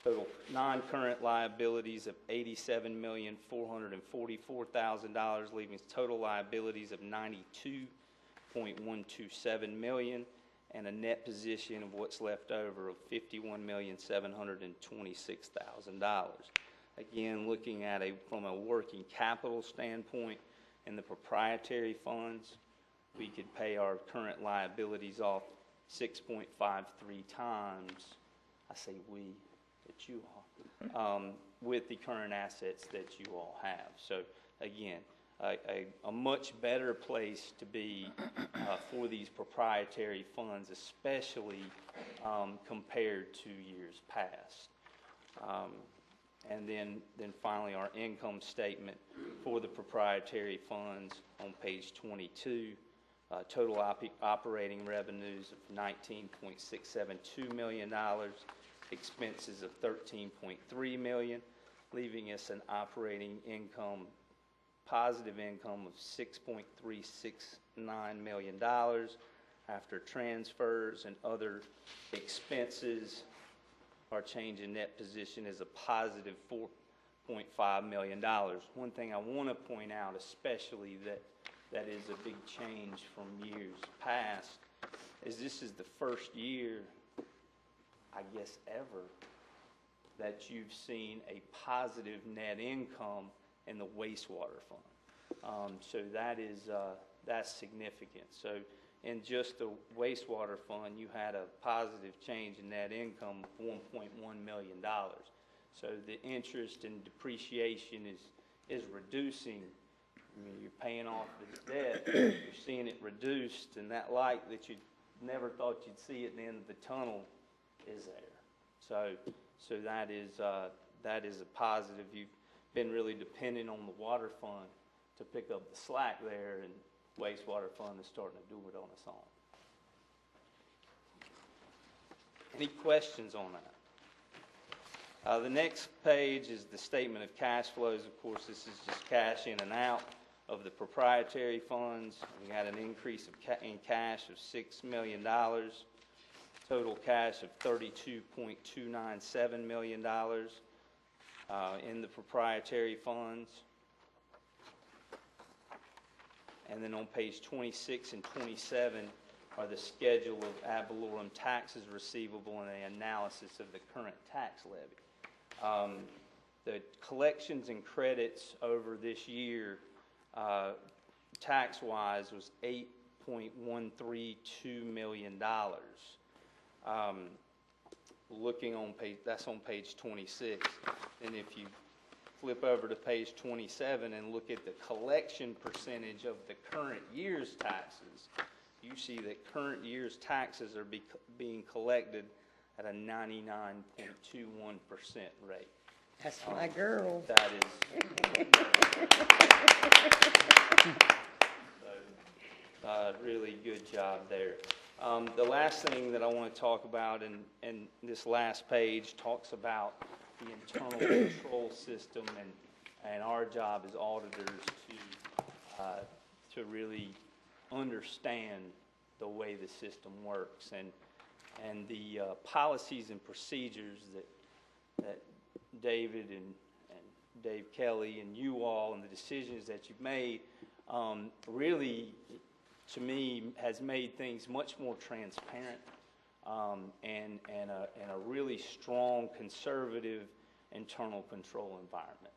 Total non-current liabilities of $87,444,000, leaving total liabilities of $92.127 million, and a net position of what's left over of $51,726,000. Again, looking at from a working capital standpoint in the proprietary funds, we could pay our current liabilities off 6.53 times. I say we, but you all, with the current assets that you all have. So again, a much better place to be for these proprietary funds, especially compared to years past. And then finally, our income statement for the proprietary funds on page 22. Total operating revenues of $19.672 million, expenses of $13.3 million, leaving us an operating income, positive income of $6.369 million. After transfers and other expenses, our change in net position is a positive $4.5 million. One thing I want to point out, especially that is a big change from years past, is this is the first year, I guess ever, that you've seen a positive net income in the wastewater fund. So that's significant. So in just the wastewater fund, you had a positive change in net income of $1.1 million. So the interest and depreciation is reducing. I mean, you're paying off the debt, you're seeing it reduced, and that light that you never thought you'd see at the end of the tunnel is there. So that is a positive. You've been really depending on the water fund to pick up the slack there, and wastewater fund is starting to do it on its own. Any questions on that? The next page is the statement of cash flows. Of course, this is just cash in and out of the proprietary funds. We had an increase in cash of $6 million. total cash of $32.297 million in the proprietary funds. And then on page 26 and 27 are the schedule of ad valorem taxes receivable and the analysis of the current tax levy. The collections and credits over this year, tax-wise, was $8.132 million. Looking on page, that's on page 26. And if you flip over to page 27 and look at the collection percentage of the current year's taxes, you see that current year's taxes are being collected at a 99.21% rate. That's my girl. That is. Really good job there. The last thing that I want to talk about, and this last page talks about the internal control system, and our job as auditors to really understand the way the system works, and the policies and procedures that David and Dave Kelly and you all, and the decisions that you've made, really, to me, has made things much more transparent, and a really strong conservative internal control environment.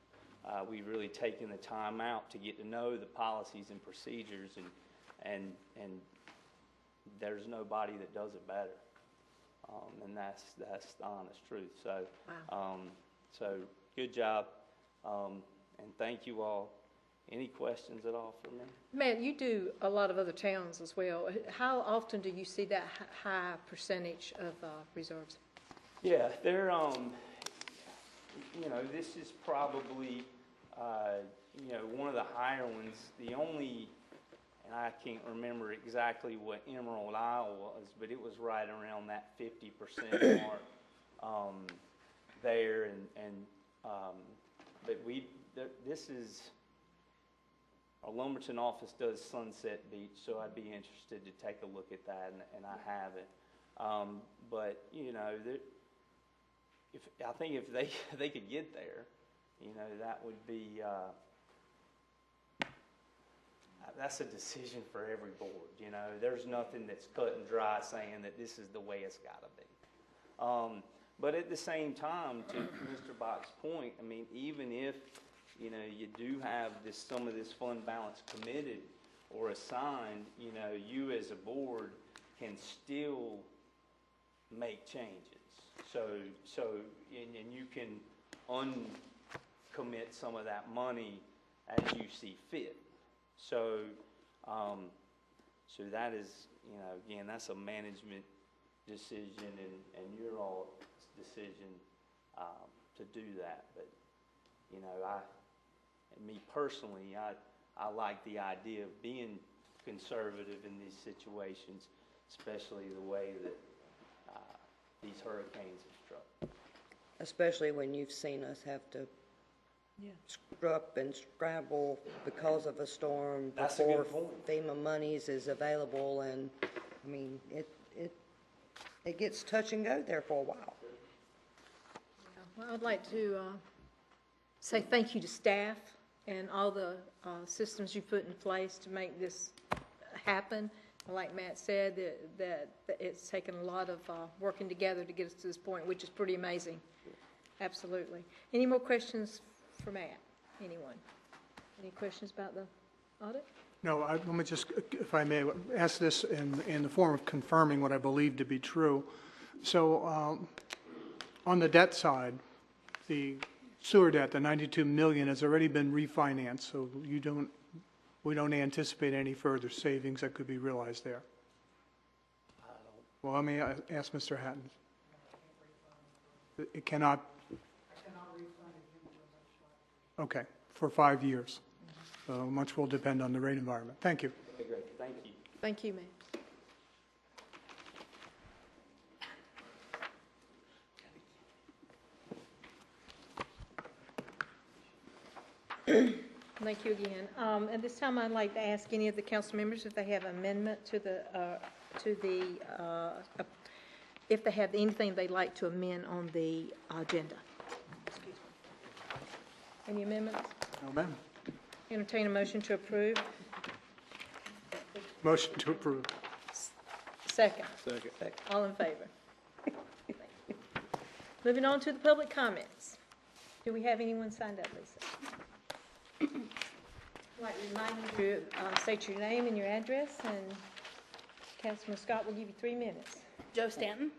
We've really taken the time out to get to know the policies and procedures, and there's nobody that does it better, and that's the honest truth. So, so good job, and thank you all. Any questions at all for me? Matt, you do a lot of other towns as well. How often do you see that high percentage of reserves? Yeah, they're, you know, this is probably, you know, one of the higher ones. The only, and I can't remember exactly what Emerald Isle was, but it was right around that 50% mark there. But this is, our Lumberton office does Sunset Beach, so I'd be interested to take a look at that, and I haven't. But you know, I think if they could get there, you know, that would be that's a decision for every board. You know, there's nothing that's cut and dry saying that this is the way it's got to be. But at the same time, to Mr. Bach's point, I mean, even if you know, you do have some of this fund balance committed or assigned, you know, you as a board can still make changes. So, and you can uncommit some of that money as you see fit. So, so that is, you know, again, that's a management decision and your all's decision to do that. But, you know, and me personally, I like the idea of being conservative in these situations, especially the way that these hurricanes have struck. Especially when you've seen us have to screw up and scramble because of a storm before FEMA monies is available, and I mean it gets touch and go there for a while. Well, I'd like to say thank you to staff and all the systems you put in place to make this happen. Like Matt said, that it's taken a lot of working together to get us to this point, which is pretty amazing. Absolutely. Any more questions for Matt? Anyone? Any questions about the audit? No, let me just, if I may, ask this in the form of confirming what I believe to be true. So on the debt side, the sewer debt, the $92 million, has already been refinanced, so we don't anticipate any further savings that could be realized there. Well, let me ask Mr. Hatton. It cannot. Okay, for 5 years. So much will depend on the rate environment. Thank you. Okay, great. Thank you. Thank you, Matt. Thank you again. At this time, I'd like to ask any of the council members if they have amendment to the if they have anything they'd like to amend on the agenda. Excuse me. Any amendments? No, ma'am. Entertain a motion to approve. Motion to approve. Second. Second. All in favor? Moving on to the public comments. Do we have anyone signed up, Lisa? I'd like to remind you to state your name and your address, and Councilman Scott will give you 3 minutes. Joe Stanton.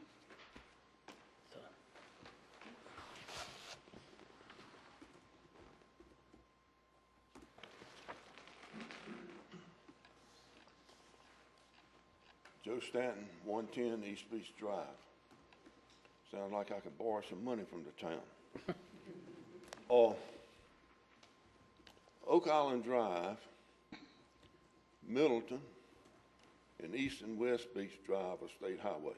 Joe Stanton, 110 East Beach Drive. Sounds like I could borrow some money from the town. Oak Island Drive, Middleton, and East and West Beach Drive are state highways.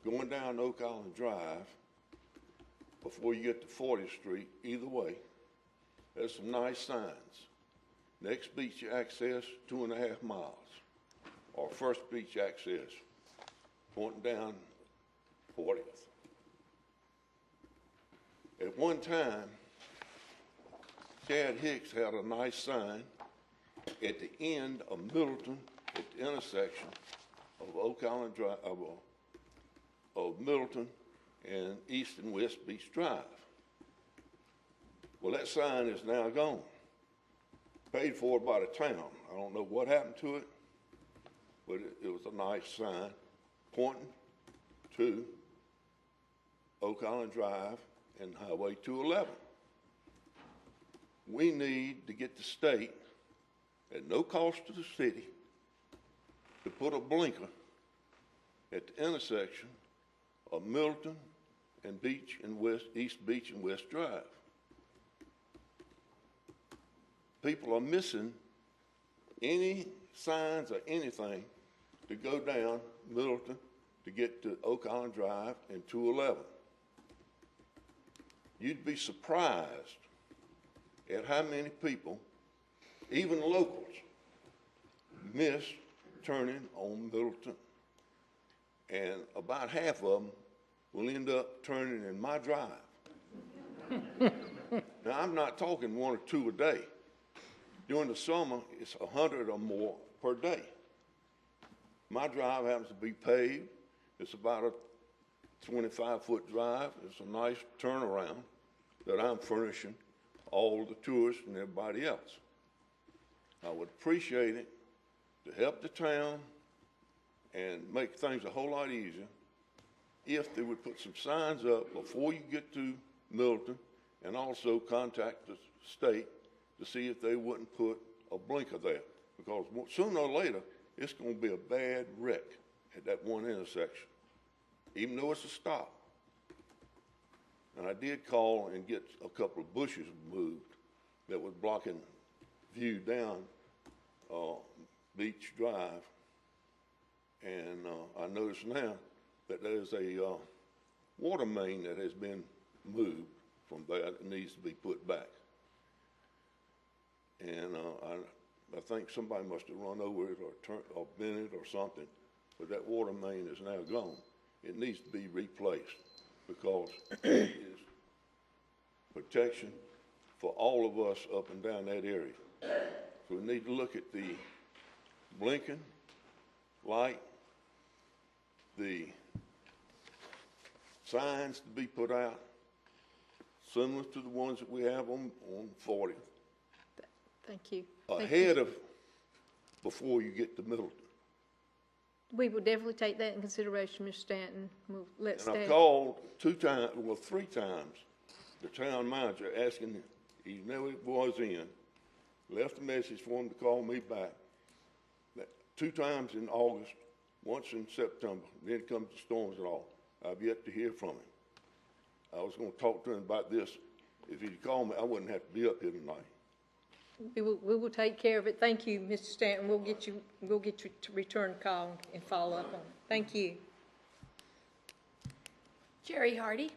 Going down Oak Island Drive, before you get to 40th Street, either way, there's some nice signs. Next beach access, 2.5 miles. Or first beach access, pointing down 40th. At one time, Chad Hicks had a nice sign at the end of Middleton, at the intersection of Oak Island Drive, of Middleton and East and West Beach Drive. Well, that sign is now gone. Paid for by the town. I don't know what happened to it, but it was a nice sign pointing to Oak Island Drive and Highway 211. We need to get the state, at no cost to the city, to put a blinker at the intersection of Middleton and Beach and East Beach and West Drive. People are missing any signs or anything to go down Middleton to get to Oak Island Drive and 211. You'd be surprised at how many people, even locals, miss turning on Middleton. And about half of them will end up turning in my drive. Now, I'm not talking 1 or 2 a day. During the summer, it's 100 or more per day. My drive happens to be paved. It's about a 25-foot drive. It's a nice turnaround that I'm furnishing all the tourists and everybody else. I would appreciate it to help the town and make things a whole lot easier if they would put some signs up before you get to Middleton, and also contact the state to see if they wouldn't put a blinker there. Because sooner or later, it's going to be a bad wreck at that one intersection, even though it's a stop. And I did call and get a couple of bushes moved that was blocking view down Beach Drive. And I notice now that there's a water main that has been moved from there that needs to be put back. And I think somebody must have run over it or bent it or something, but that water main is now gone. It needs to be replaced because it is protection for all of us up and down that area. So we need to look at the blinking light, the signs to be put out, similar to the ones that we have on 40th. Thank you. Ahead of, before you get to Middleton. We will definitely take that in consideration, Mr. Stanton. We'll let And staff. I called 2 times, well, 3 times, the town manager asking, he never was in, left a message for him to call me back. 2 times in August, once in September, then comes the storms and all. I've yet to hear from him. I was going to talk to him about this. If he'd called me, I wouldn't have to be up here tonight. We will take care of it. Thank you, Mr. Stanton. We'll get you to return a call and follow up on it. Thank you. Jerry Hardy.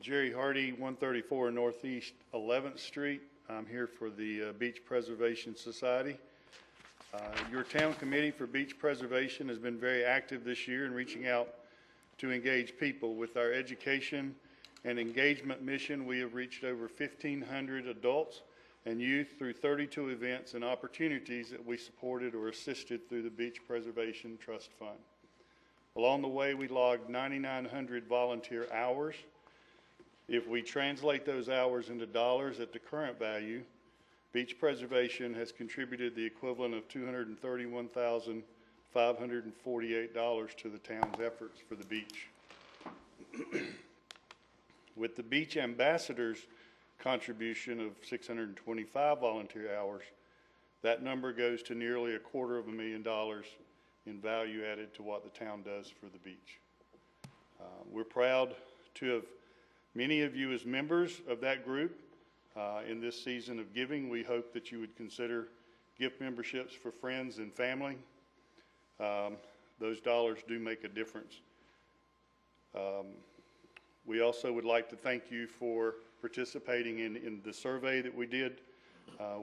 Jerry Hardy, 134 Northeast 11th Street. I'm here for the Beach Preservation Society. Your town committee for beach preservation has been very active this year in reaching out to engage people. With our education and engagement mission, we have reached over 1,500 adults and youth through 32 events and opportunities that we supported or assisted through the Beach Preservation Trust Fund. Along the way, we logged 9,900 volunteer hours. If we translate those hours into dollars at the current value, beach preservation has contributed the equivalent of $231,548 to the town's efforts for the beach. With the Beach Ambassadors contribution of 625 volunteer hours, that number goes to nearly $250,000 in value added to what the town does for the beach. We're proud to have many of you as members of that group. In this season of giving, we hope that you would consider gift memberships for friends and family. Those dollars do make a difference. We also would like to thank you for participating in the survey that we did.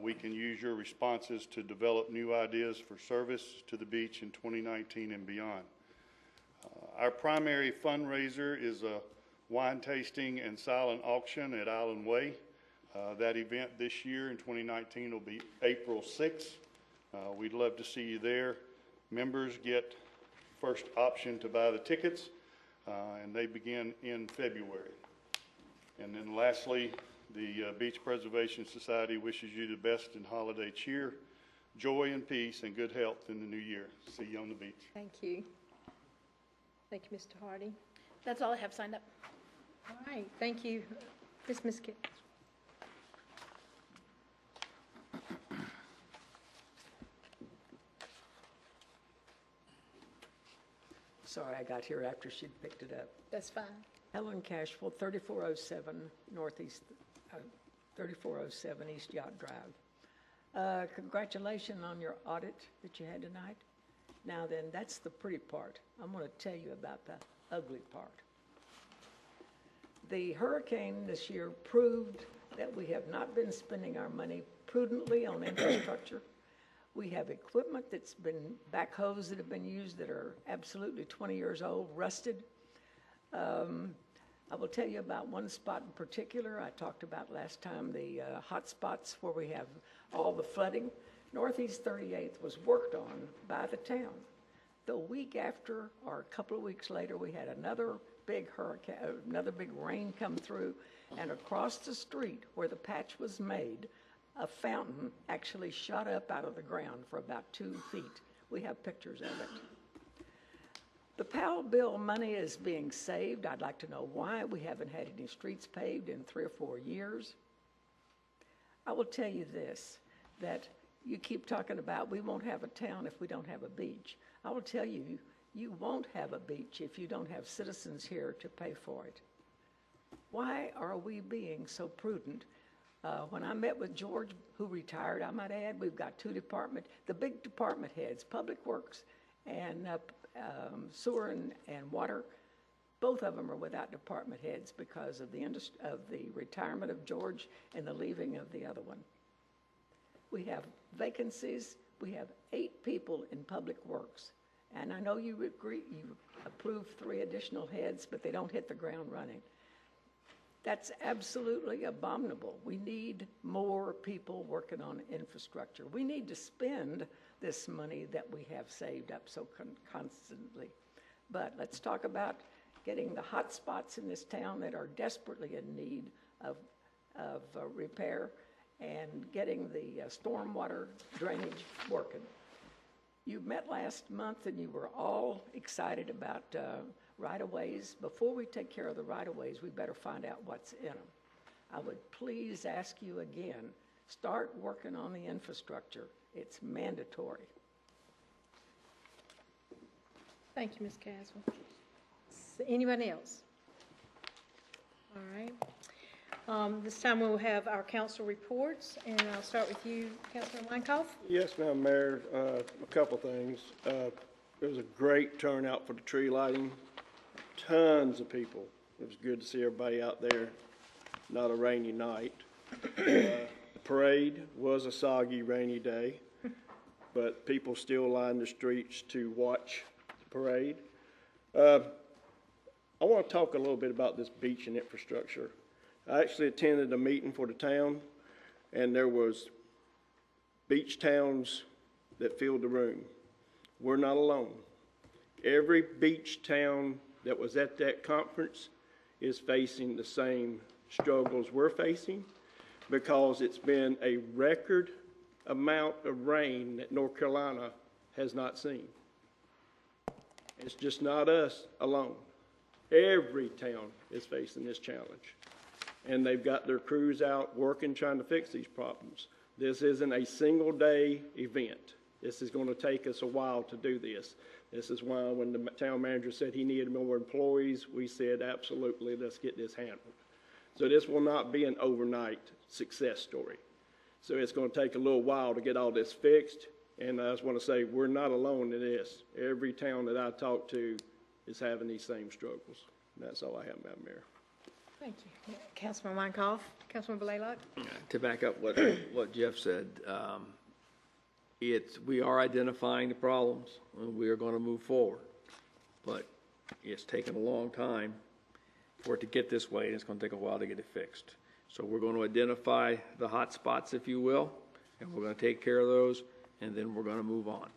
We can use your responses to develop new ideas for service to the beach in 2019 and beyond. Our primary fundraiser is a wine tasting and silent auction at Island Way. That event this year in 2019 will be April 6th. We'd love to see you there. Members get first option to buy the tickets, and they begin in February. And then lastly, the Beach Preservation Society wishes you the best in holiday cheer, joy and peace, and good health in the new year. See you on the beach. Thank you. Thank you, Mr. Hardy. That's all I have signed up. All right, thank you. Ms. Miskett. Sorry, I got here after she'd picked it up. That's fine. Helen Cashville, 3407 Northeast, 3407 East Yacht Drive. Congratulations on your audit that you had tonight. Now then, that's the pretty part. I'm going to tell you about the ugly part. The hurricane this year proved that we have not been spending our money prudently on infrastructure. We have equipment that's been, backhoes that have been used that are absolutely 20 years old, rusted. I will tell you about one spot in particular. I talked about last time the hot spots where we have all the flooding. Northeast 38th was worked on by the town. The week after, or a couple of weeks later, we had another big hurricane, another big rain come through, and across the street where the patch was made, a fountain actually shot up out of the ground for about 2 feet. We have pictures of it. The Powell bill money is being saved. I'd like to know why we haven't had any streets paved in 3 or 4 years. I will tell you this, that you keep talking about we won't have a town if we don't have a beach. I will tell you, you won't have a beach if you don't have citizens here to pay for it. Why are we being so prudent? When I met with George, who retired, I might add, we've got 2 the big department heads, Public Works and Sewer and Water, both of them are without department heads because of the retirement of George and the leaving of the other one. We have vacancies. We have 8 people in Public Works. And I know you approved 3 additional heads, but they don't hit the ground running. That's absolutely abominable. We need more people working on infrastructure. We need to spend this money that we have saved up so constantly. But let's talk about getting the hot spots in this town that are desperately in need of repair and getting the stormwater drainage working. You met last month and you were all excited about right-of-ways. Before we take care of the right-of-ways, we better find out what's in them. I would please ask you again, start working on the infrastructure. It's mandatory. Thank you, Ms. Caswell. Anyone else? All right. This time we'll have our council reports, and I'll start with you, Councilman Weinkauf. Yes, Madam Mayor. A couple things. There was a great turnout for the tree lighting. Tons of people. It was good to see everybody out there. Not a rainy night. The parade was a soggy, rainy day, but people still lined the streets to watch the parade. I want to talk a little bit about this beach and infrastructure. I actually attended a meeting for the town, and there was beach towns that filled the room. We're not alone. Every beach town that was at that conference is facing the same struggles we're facing, because it's been a record amount of rain that North Carolina has not seen. It's just not us alone. Every town is facing this challenge, and they've got their crews out working, trying to fix these problems. This isn't a single day event. This is going to take us a while to do this. This is why when the town manager said he needed more employees, we said, absolutely, let's get this handled. So this will not be an overnight success story. So it's going to take a little while to get all this fixed. And I just want to say, we're not alone in this. Every town that I talk to is having these same struggles. And that's all I have, Madam Mayor. Thank you. Councilman Weinkoff, Councilman Blaylock. To back up what Jeff said, we are identifying the problems, and we are going to move forward. But it's taken a long time for it to get this way, and it's going to take a while to get it fixed. So we're going to identify the hot spots, if you will, and we're going to take care of those, and then we're going to move on.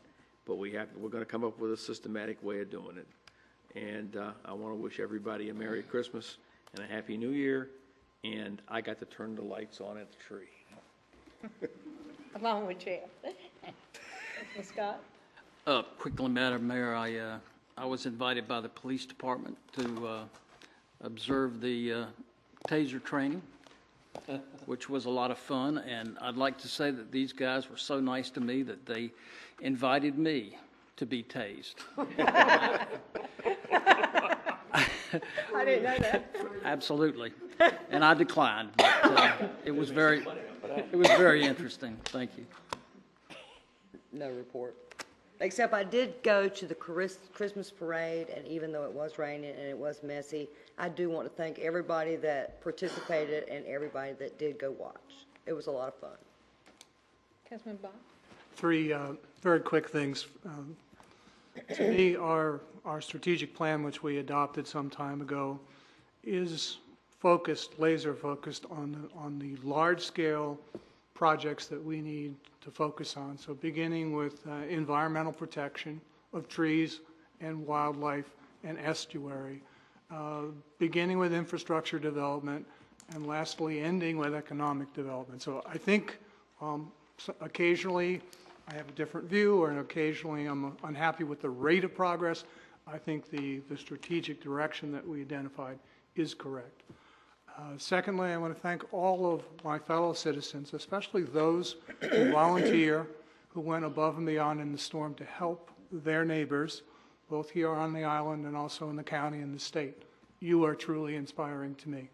But we're going to come up with a systematic way of doing it. And I want to wish everybody a Merry Christmas and a Happy New Year, and I got to turn the lights on at the tree. Along with Jeff. Councilman Scott. Quickly, Madam Mayor, I was invited by the police department to observe the taser training, which was a lot of fun, and I'd like to say that these guys were so nice to me that they invited me to be tased. I didn't know that. Absolutely, and I declined, but it was very interesting. Thank you. No report. Except I did go to the Christmas parade, and even though it was raining and it was messy, I do want to thank everybody that participated and everybody that did go watch. It was a lot of fun. Councilman Bond. Three very quick things. To me, our strategic plan, which we adopted some time ago, is focused, laser focused on the large-scale projects that we need to focus on. So beginning with environmental protection of trees and wildlife and estuary, beginning with infrastructure development, and lastly ending with economic development. So I think occasionally I have a different view, or occasionally I'm unhappy with the rate of progress. I think the strategic direction that we identified is correct. Secondly, I want to thank all of my fellow citizens, especially those who volunteer, who went above and beyond in the storm to help their neighbors, both here on the island and also in the county and the state. You are truly inspiring to me.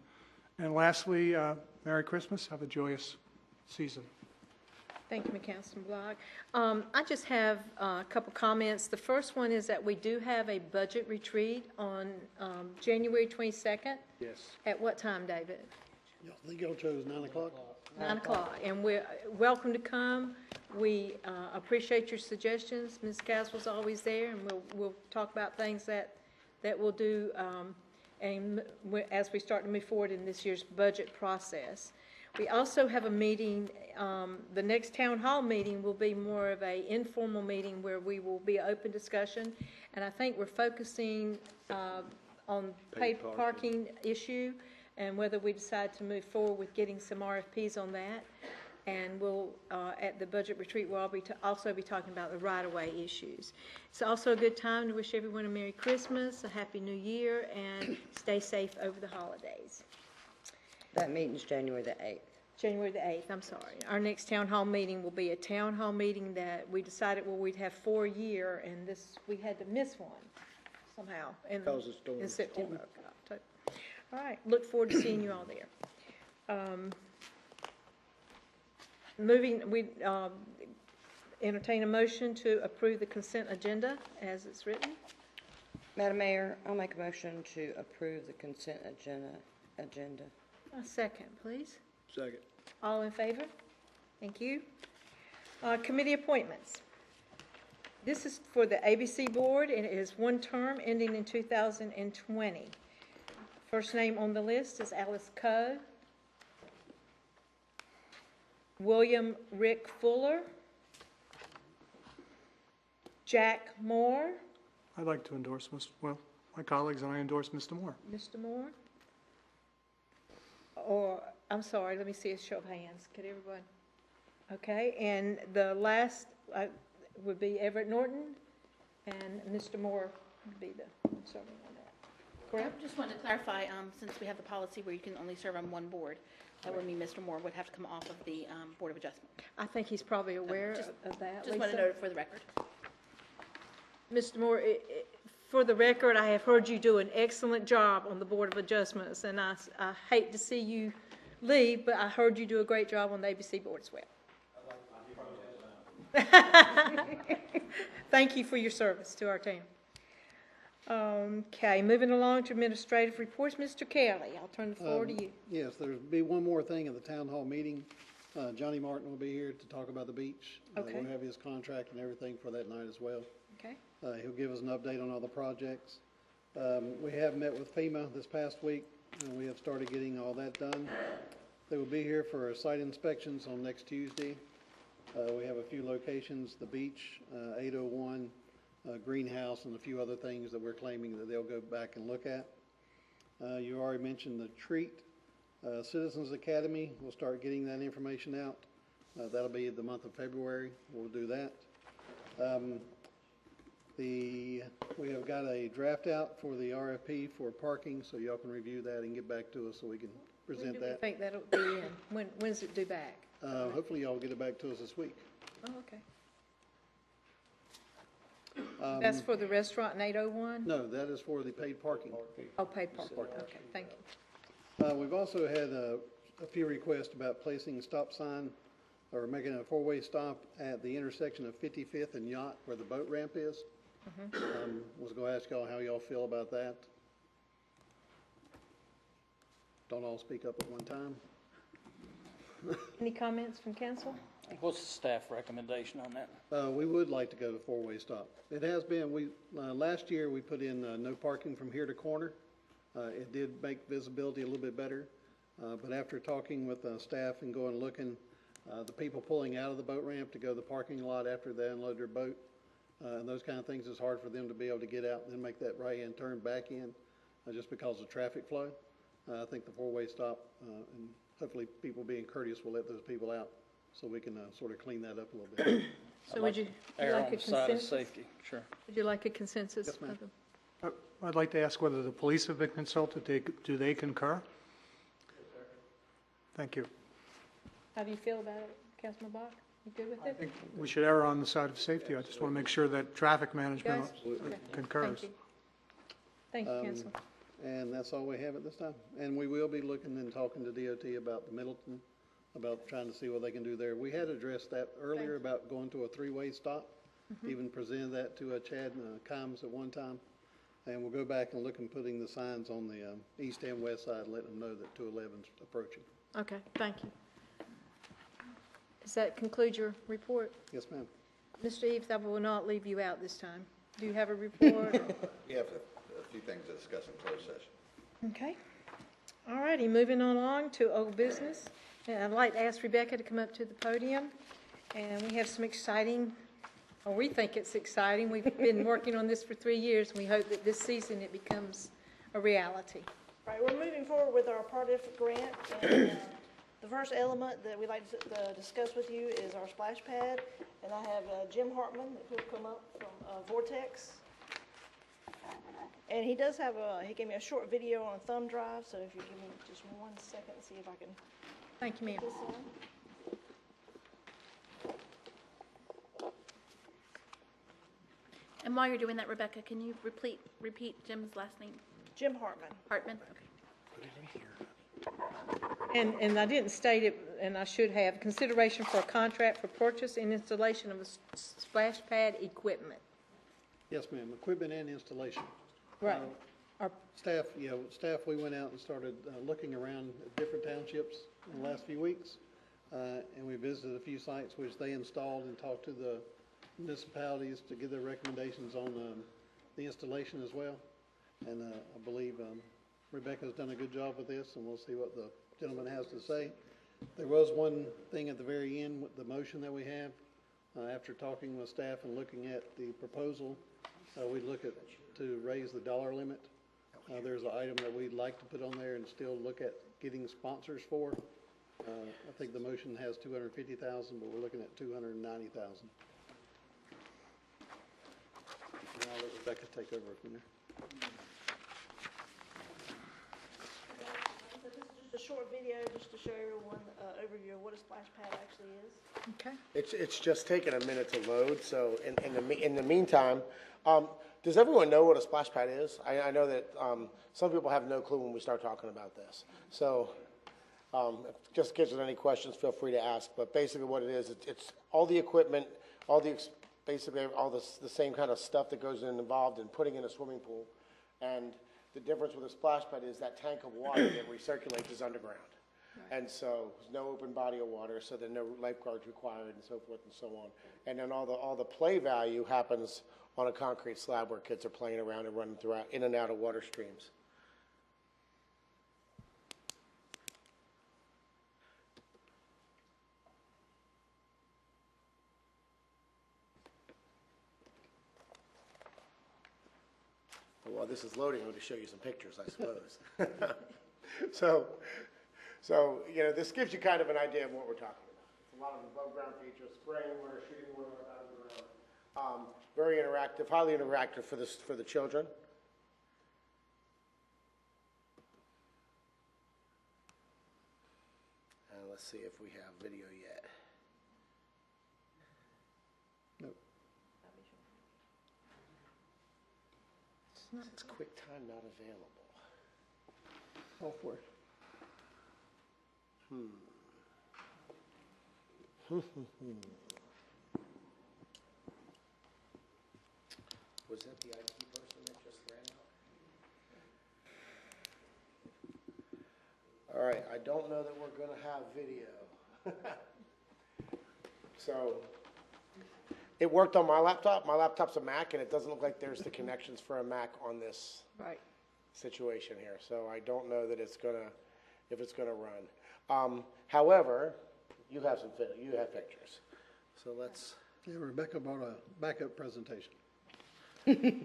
And lastly, Merry Christmas. Have a joyous season. Thank you, Councilman Block. I just have a couple comments. The first one is that we do have a budget retreat on January 22nd. Yes. At what time, David? I think y'all chose 9 o'clock. 9 o'clock. And we're welcome to come. We appreciate your suggestions. Ms. Caswell's always there, and we'll talk about things that we'll do and as we start to move forward in this year's budget process. We also have a meeting, the next town hall meeting will be more of a informal meeting where we will be an open discussion. And I think we're focusing on paid parking issue and whether we decide to move forward with getting some RFPs on that. And we'll, at the budget retreat, we'll also be talking about the right-of-way issues. It's also a good time to wish everyone a Merry Christmas, a Happy New Year, and stay safe over the holidays. That meeting's January the 8th. January the 8th, I'm sorry. Our next town hall meeting will be a town hall meeting that we decided, well, we'd have 4 a year, and we had to miss one somehow in September. All right, look forward to seeing you all there. We entertain a motion to approve the consent agenda as it's written. Madam Mayor, I'll make a motion to approve the consent agenda. A second, please. Second. All in favor? Thank you. Committee appointments. This is for the ABC Board, and it is one term ending in 2020. First name on the list is Alice Coe, William Rick Fuller, Jack Moore, I'd like to endorse, my colleagues and I endorse Mr. Moore. Mr. Moore, or, I'm sorry, let me see a show of hands. Could everyone? Okay, and the last would be Everett Norton, and Mr. Moore would be the serving on that. I Correct? just wanted to clarify, since we have the policy where you can only serve on one board, that would mean Mr. Moore would have to come off of the Board of Adjustment. I think he's probably aware Just- of that. Just want to Lisa? note it for the record. Mr. Moore, for the record, I have heard you do an excellent job on the Board of Adjustments, and I hate to see you leave, but I heard you do a great job on the ABC Board as well. Thank you for your service to our town. Okay, moving along to administrative reports. Mr. Kelly, I'll turn the floor to you. Yes, there'll be one more thing at the town hall meeting. Johnny Martin will be here to talk about the beach. Okay. We'll have his contract and everything for that night as well. Okay. He'll give us an update on all the projects. We have met with FEMA this past week, and we have started getting all that done. They will be here for site inspections on next Tuesday. We have a few locations, the beach, 801, greenhouse, and a few other things that we're claiming that they'll go back and look at. You already mentioned the treat. Citizens Academy, we'll start getting that information out. That'll be the month of February. We'll do that. We have got a draft out for the RFP for parking, so y'all can review that and get back to us so we can When present do we that. think that'll be in? When's it due back? Hopefully y'all will get it back to us this week. Oh, okay. That's for the restaurant in 801? No, that is for the paid parking. Oh, paid parking. Okay, thank you. We've also had a few requests about placing a stop sign or making a four-way stop at the intersection of 55th and Yacht where the boat ramp is. Was going to ask y'all how y'all feel about that. Don't all speak up at one time. Any comments from council? What's the staff recommendation on that? We would like to go to four-way stop. It has been, last year we put in no parking from here to corner. It did make visibility a little bit better, but after talking with staff and going looking, the people pulling out of the boat ramp to go to the parking lot after they unload their boat, and those kind of things, it's hard for them to be able to get out and then make that right-hand turn back in, just because of traffic flow. I think the four-way stop, and hopefully people being courteous will let those people out so we can sort of clean that up a little bit. So would you Err like on a the side of consensus? safety, sure. Would you like a consensus? Yes, ma'am. of the- I'd like to ask whether the police have been consulted. Do they concur? Thank you. How do you feel about it, Councilman Bach? You good with I it? think we should err on the side of safety. I just want to make sure that traffic management Guys? Okay. concurs. Thank you, Council. And that's all we have at this time. And we will be looking and talking to DOT about the Middleton, about trying to see what they can do there. We had addressed that earlier about going to a three-way stop, even presented that to Chad Combs at one time. And we'll go back and look and putting the signs on the east and west side, letting them know that 211's approaching. Okay, thank you. Does that conclude your report? Yes, ma'am. Mr. Eves, I will not leave you out this time. Do you have a report? We have a few things to discuss in closed session. Okay. All righty, moving on along to old business. And I'd like to ask Rebecca to come up to the podium. And we have some exciting, or we think it's exciting. We've been working on this for 3 years, and we hope that this season it becomes a reality. Right, we're moving forward with our Part-If grant, and the first element that we'd like to discuss with you is our splash pad, and I have Jim Hartman, if he'll come up from Vortex. And he does have he gave me a short video on a thumb drive, so if you give me just 1 second, see if I can. Thank you, ma'am. put this on. And while you're doing that, Rebecca, can you repeat Jim's last name? Jim Hartman. Hartman? Okay. And I didn't state it, and I should have, consideration for a contract for purchase and installation of a splash pad equipment. Yes, ma'am. Equipment and installation. Right. Our Staff, we went out and started looking around at different townships in the last few weeks. and we visited a few sites which they installed and talked to the municipalities to give their recommendations on the installation as well. And I believe Rebecca's done a good job with this, and we'll see what the gentleman has to say. There was one thing at the very end with the motion that we have. After talking with staff and looking at the proposal, we'd look at to raise the dollar limit. There's an item that we'd like to put on there and still look at getting sponsors for. I think the motion has 250,000, but we're looking at 290,000. And I'll let Rebecca take over from there. So this is just a short video just to show everyone an overview of what a splash pad actually is. Okay. It's just taken a minute to load, so in the meantime, does everyone know what a splash pad is? I know that some people have no clue when we start talking about this. So just in case there's any questions, feel free to ask. But basically what it is, it's all the equipment, basically all the same kind of stuff that goes involved in putting in a swimming pool. And the difference with a splash pad is that tank of water that recirculates is underground. And so there's no open body of water, so there are no lifeguards required and so forth and so on. And then all the play value happens on a concrete slab where kids are playing around and running throughout in and out of water streams. While this is loading, I'm going to show you some pictures, I suppose. So, you know, this gives you kind of an idea of what we're talking about. It's a lot of above-ground features, spraying water, shooting water out of the ground. Very interactive, highly interactive for the children. And let's see if we have video yet. Nope. It's QuickTime not available. Software. Was that the IT person that just ran out? All right, I don't know that we're going to have video. So it worked on my laptop. My laptop's a Mac, and it doesn't look like there's the connections for a Mac on this situation here. So I don't know that it's gonna, if it's gonna run. However, you have pictures. So let's. Yeah, Rebecca brought a backup presentation. There you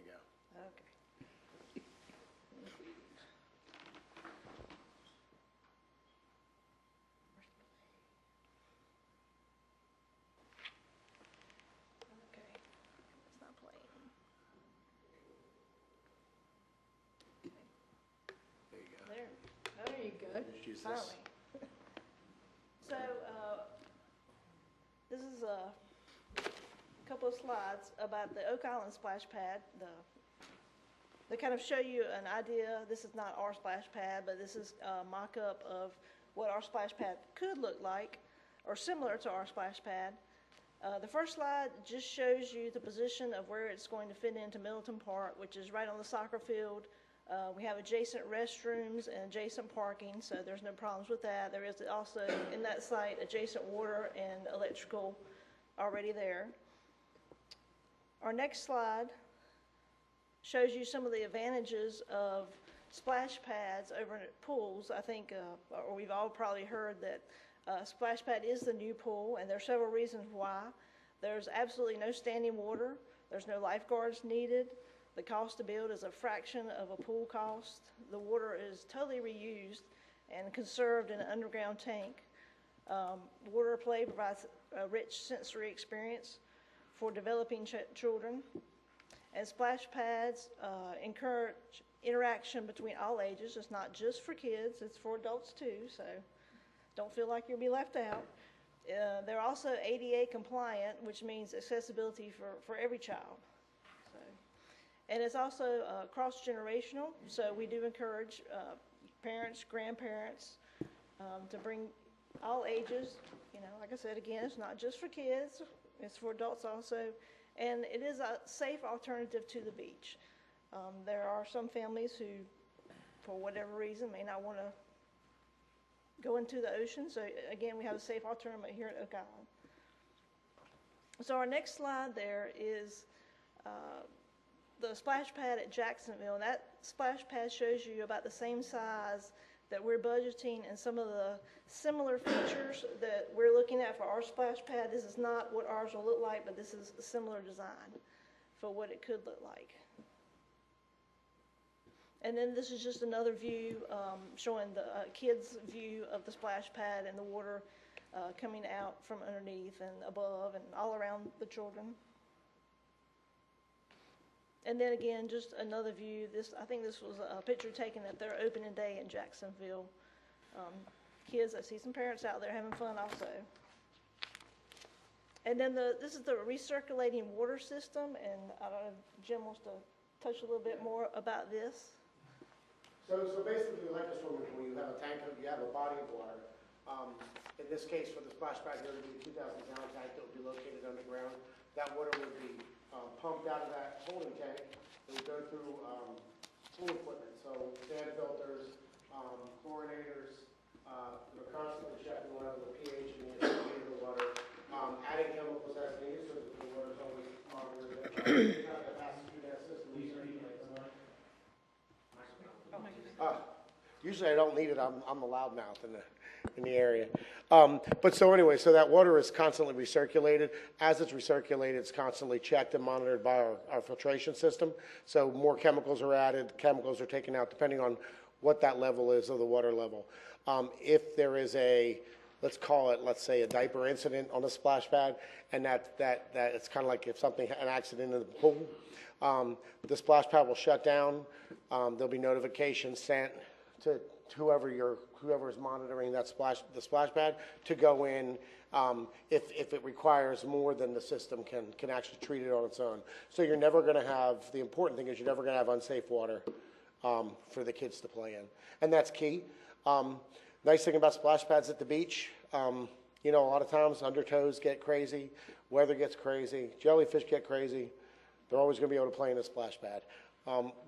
go. Okay. Okay, it's not playing. There you go. There you go. Just use Finally. this. So, this is a couple of slides about the Oak Island splash pad. They kind of show you an idea. This is not our splash pad, but this is a mock-up of what our splash pad could look like, or similar to our splash pad. The first slide just shows you the position of where it's going to fit into Middleton Park, which is right on the soccer field. We have adjacent restrooms and adjacent parking, so there's no problems with that. There is also, in that site, adjacent water and electrical already there. Our next slide shows you some of the advantages of splash pads over at pools. I think, or we've all probably heard that splash pad is the new pool, and there are several reasons why. There's absolutely no standing water. There's no lifeguards needed. The cost to build is a fraction of a pool cost. The water is totally reused and conserved in an underground tank. Water play provides a rich sensory experience for developing children. And splash pads encourage interaction between all ages. It's not just for kids, it's for adults too, so don't feel like you'll be left out. They're also ADA compliant, which means accessibility for every child. And it's also cross-generational, so we do encourage parents, grandparents to bring all ages. You know, like I said, again, it's not just for kids, it's for adults also. and it is a safe alternative to the beach. There are some families who, for whatever reason, may not want to go into the ocean. So again, we have a safe alternative here at Oak Island. So our next slide there is the splash pad at Jacksonville. And that splash pad shows you about the same size that we're budgeting and some of the similar features that we're looking at for our splash pad. This is not what ours will look like, but this is a similar design for what it could look like. And then this is just another view showing the kids' view of the splash pad and the water coming out from underneath and above and all around the children. And then again, just another view. I think this was a picture taken at their opening day in Jacksonville. Kids, I see some parents out there having fun also. And then this is the recirculating water system, and I don't know if Jim wants to touch a little bit more about this. So basically, like a swimming pool, you have a tank, you have a body of water. In this case, for the splash pad, here would be a 2,000-gallon tank that would be located underground. That water would be pumped out of that holding tank. It would go through pool equipment, so sand filters, chlorinators. We're constantly checking whatever the pH and the acidity of the water, adding chemicals as needed, so that the water is always monitored. Kind of passes through that system. Usually I don't need it. I'm the loudmouth in the area. But so anyway, so that water is constantly recirculated. As it's recirculated, it's constantly checked and monitored by our filtration system. So more chemicals are added, chemicals are taken out depending on what that level is of the water level. If there is let's call it, let's say, a diaper incident on a splash pad, and that it's kind of like if an accident in the pool, the splash pad will shut down. There'll be notifications sent to whoever is monitoring the splash pad to go in if it requires more than the system can actually treat it on its own. So you're never going to have, the important thing is you're never going to have unsafe water for the kids to play in, and that's key. Nice thing about splash pads at the beach, you know, a lot of times undertows get crazy, weather gets crazy, jellyfish get crazy. They're always going to be able to play in a splash pad.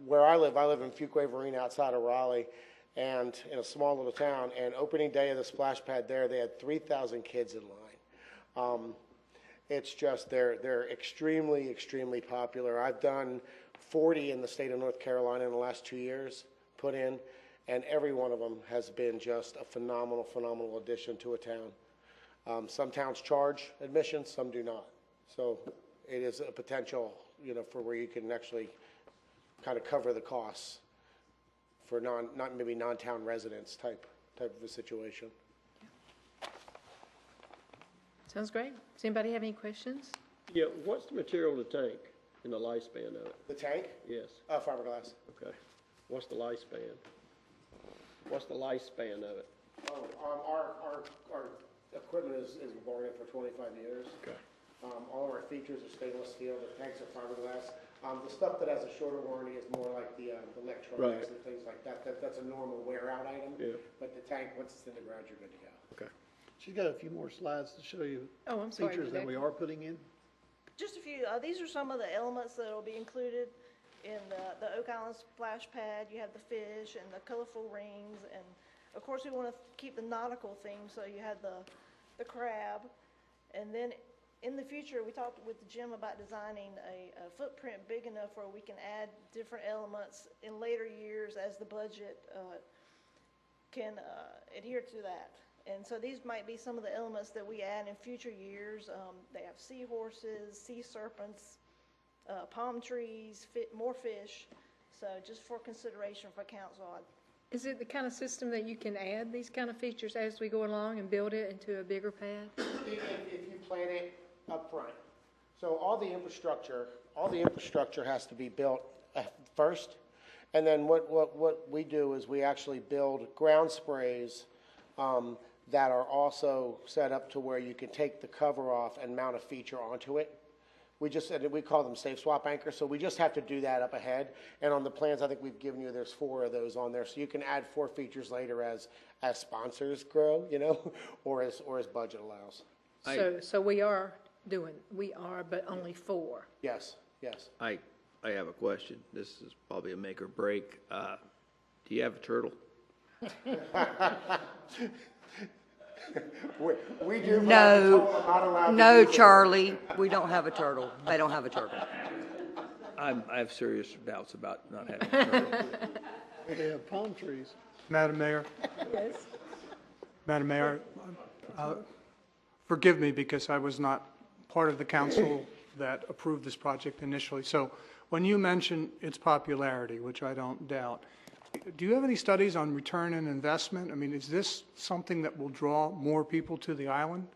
Where I live in Fuquay Marina outside of Raleigh, and in a small little town, and opening day of the splash pad there, they had 3,000 kids in line. It's just, they're extremely, extremely popular. I've done 40 in the state of North Carolina in the last 2 years, put in, and every one of them has been just a phenomenal, phenomenal addition to a town. Some towns charge admission, some do not. So it is a potential, you know, for where you can actually kind of cover the costs for not maybe non-town residents type of a situation. Sounds great. Does anybody have any questions? Yeah, what's the material of the tank and the lifespan of it? The tank? Yes. Fiberglass. Okay. What's the lifespan? What's the lifespan of it? Our equipment is warranted for 25 years. Okay. All of our features are stainless steel. The tanks are fiberglass. The stuff that has a shorter warranty is more like the electronics and things like that. That's a normal wear-out item. Yeah. But the tank, once it's in the ground, you're good to go. Okay. She's got a few more slides to show you features that we are putting in. Just a few. These are some of the elements that will be included in the Oak Island splash pad. You have the fish and the colorful rings, and of course we want to keep the nautical theme. So you have the crab, and then in the future we talked with Jim about designing a footprint big enough where we can add different elements in later years as the budget can adhere to that. And so these might be some of the elements that we add in future years. They have seahorses, sea serpents, palm trees, more fish. So just for consideration for council. Is it the kind of system that you can add these kind of features as we go along and build it into a bigger pad? If you plan it up front. So all the infrastructure has to be built first. And then what we do is we actually build ground sprays that are also set up to where you can take the cover off and mount a feature onto it. We call them safe swap anchors, so we just have to do that up ahead. And on the plans I think we've given you, there's 4 of those on there, so you can add 4 features later as sponsors grow, you know, or as budget allows. So we are doing, we are, but only 4. Yes, yes. I have a question. This is probably a make or break. Do you have a turtle? We do, but I'm told I'm not No, allowed to no, use it. Charlie, we don't have a turtle. They don't have a turtle. I have serious doubts about not having a turtle. They have palm trees. Madam Mayor, Yes. Madam Mayor, forgive me because I was not part of the council that approved this project initially. So when you mention its popularity, which I don't doubt, do you have any studies on return on investment? I mean, is this something that will draw more people to the island?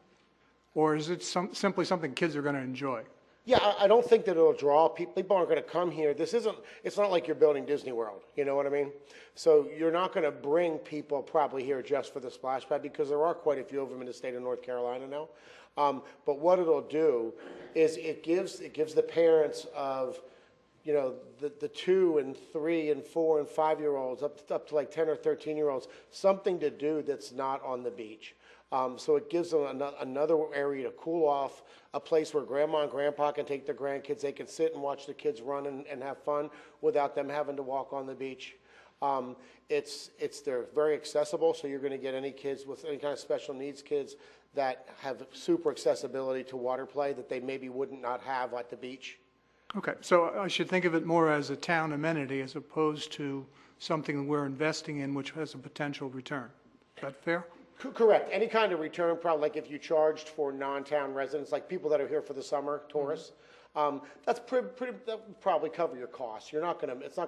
Or is it simply something kids are going to enjoy? Yeah, I don't think that it'll draw people. People aren't going to come here. It's not like you're building Disney World. You know what I mean? So you're not going to bring people probably here just for the splash pad because there are quite a few of them in the state of North Carolina now. But what it'll do is it gives the parents of, you know, the 2 and 3 and 4 and 5-year-olds up to like 10 or 13-year-olds something to do that's not on the beach. So it gives them another area to cool off, a place where grandma and grandpa can take their grandkids. They can sit and watch the kids run and have fun without them having to walk on the beach. They're very accessible, so you're going to get any kids with any kind of special needs kids that have super accessibility to water play that they maybe wouldn't not have at the beach. Okay, so I should think of it more as a town amenity as opposed to something we're investing in which has a potential return. Is that fair? Correct. Any kind of return, probably like if you charged for non-town residents, like people that are here for the summer, tourists, that would probably cover your costs. It's not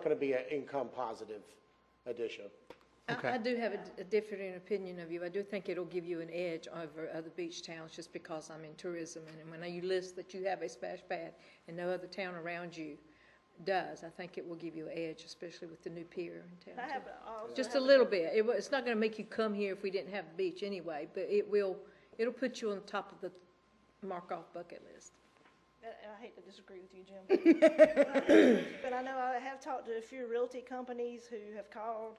going to be an income positive addition. I do have a different opinion of you. I do think it'll give you an edge over other beach towns just because I'm in tourism. And when you list that you have a splash pad and no other town around you does, I think it will give you an edge, especially with the new pier in town. Just a little bit. It's not going to make you come here if we didn't have the beach anyway, but it'll put you on top of the mark-off bucket list. And I hate to disagree with you, Jim. But I know I have talked to a few realty companies who have called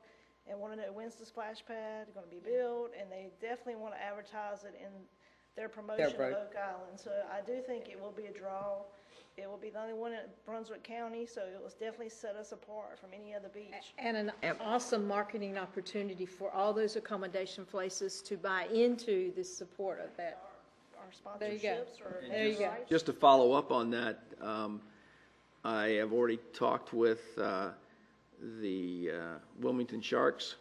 and want to know when's the splash pad going to be built, and they definitely want to advertise it in their promotion of Oak Island. So I do think it will be a draw. It will be the only one in Brunswick County, so it will definitely set us apart from any other beach. And an awesome marketing opportunity for all those accommodation places to buy into the support of that. Our There you go. sponsorships or There you go. Just to follow up on that, I have already talked with the Wilmington Sharks,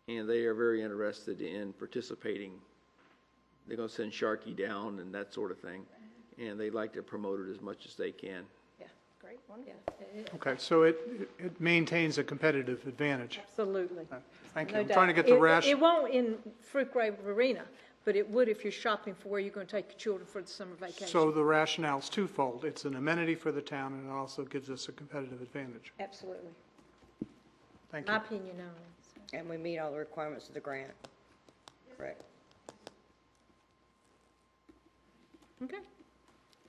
and they are very interested in participating. They're going to send Sharky down and that sort of thing, and they like to promote it as much as they can. Yeah, great, wonderful. Okay, so it maintains a competitive advantage. Absolutely. Thank you. No I'm doubt. trying to get the It won't in Fruitgrove Arena, but it would if you're shopping for where you're going to take your children for the summer vacation. So the rationale's twofold. It's an amenity for the town, and it also gives us a competitive advantage. Absolutely. Thank My you. opinion only. So. And we meet all the requirements of the grant. Correct. Okay.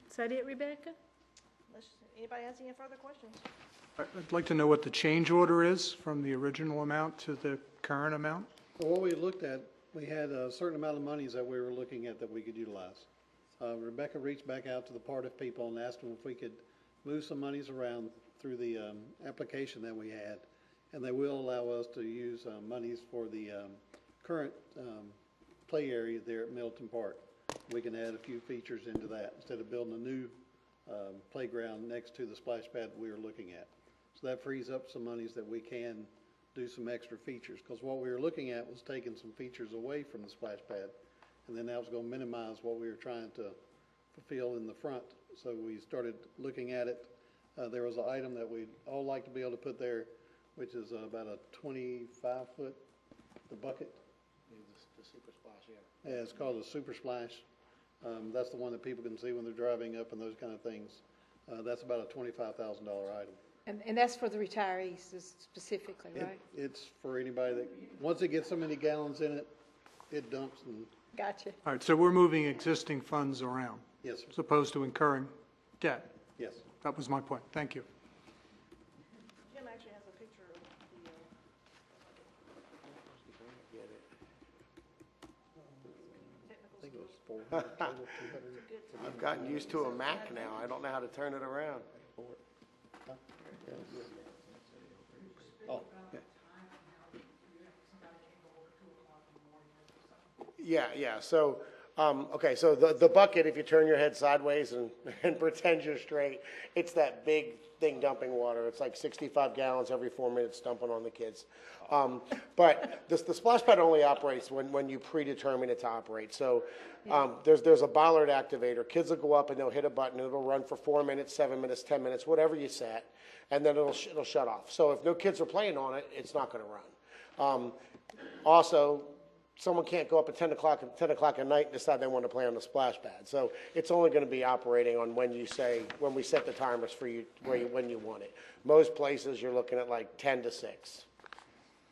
Is that it, Rebecca? Anybody has any further questions? I'd like to know what the change order is from the original amount to the current amount. Well, what we looked at, we had a certain amount of monies that we were looking at that we could utilize. Rebecca reached back out to the Partif people and asked them if we could move some monies around through the application that we had. And they will allow us to use monies for the current play area there at Middleton Park. We can add a few features into that instead of building a new playground next to the splash pad we were looking at. So that frees up some monies that we can do some extra features, because what we were looking at was taking some features away from the splash pad, and then that was going to minimize what we were trying to fulfill in the front. So we started looking at it. There was an item that we'd all like to be able to put there, which is about a 25-foot, the bucket. The super splash, yeah. Yeah, it's called a super splash. That's the one that people can see when they're driving up and those kind of things. That's about a $25,000 item. And that's for the retirees specifically, right? It's for anybody that, once it gets so many gallons in it, it dumps and. Gotcha. All right, so we're moving existing funds around. Yes, sir. As opposed to incurring debt. Yes. That was my point. Thank you. Jim actually has a picture of the, technical I've gotten used to a Mac now. I don't know how to turn it around. Oh, Yeah. So, okay, so the bucket, if you turn your head sideways and pretend you're straight, it's that big thing dumping water. It's like 65 gallons every 4 minutes dumping on the kids. But the splash pad only operates when you predetermine it to operate. So there's a bollard activator. Kids will go up and they'll hit a button. It'll run for 4 minutes, 7 minutes, 10 minutes, whatever you set, and then it'll shut off. So if no kids are playing on it, it's not going to run. Also, someone can't go up at 10 o'clock at night and decide they want to play on the splash pad. So it's only going to be operating on when we set the timers for you, when you want it. Most places you're looking at like 10 to 6,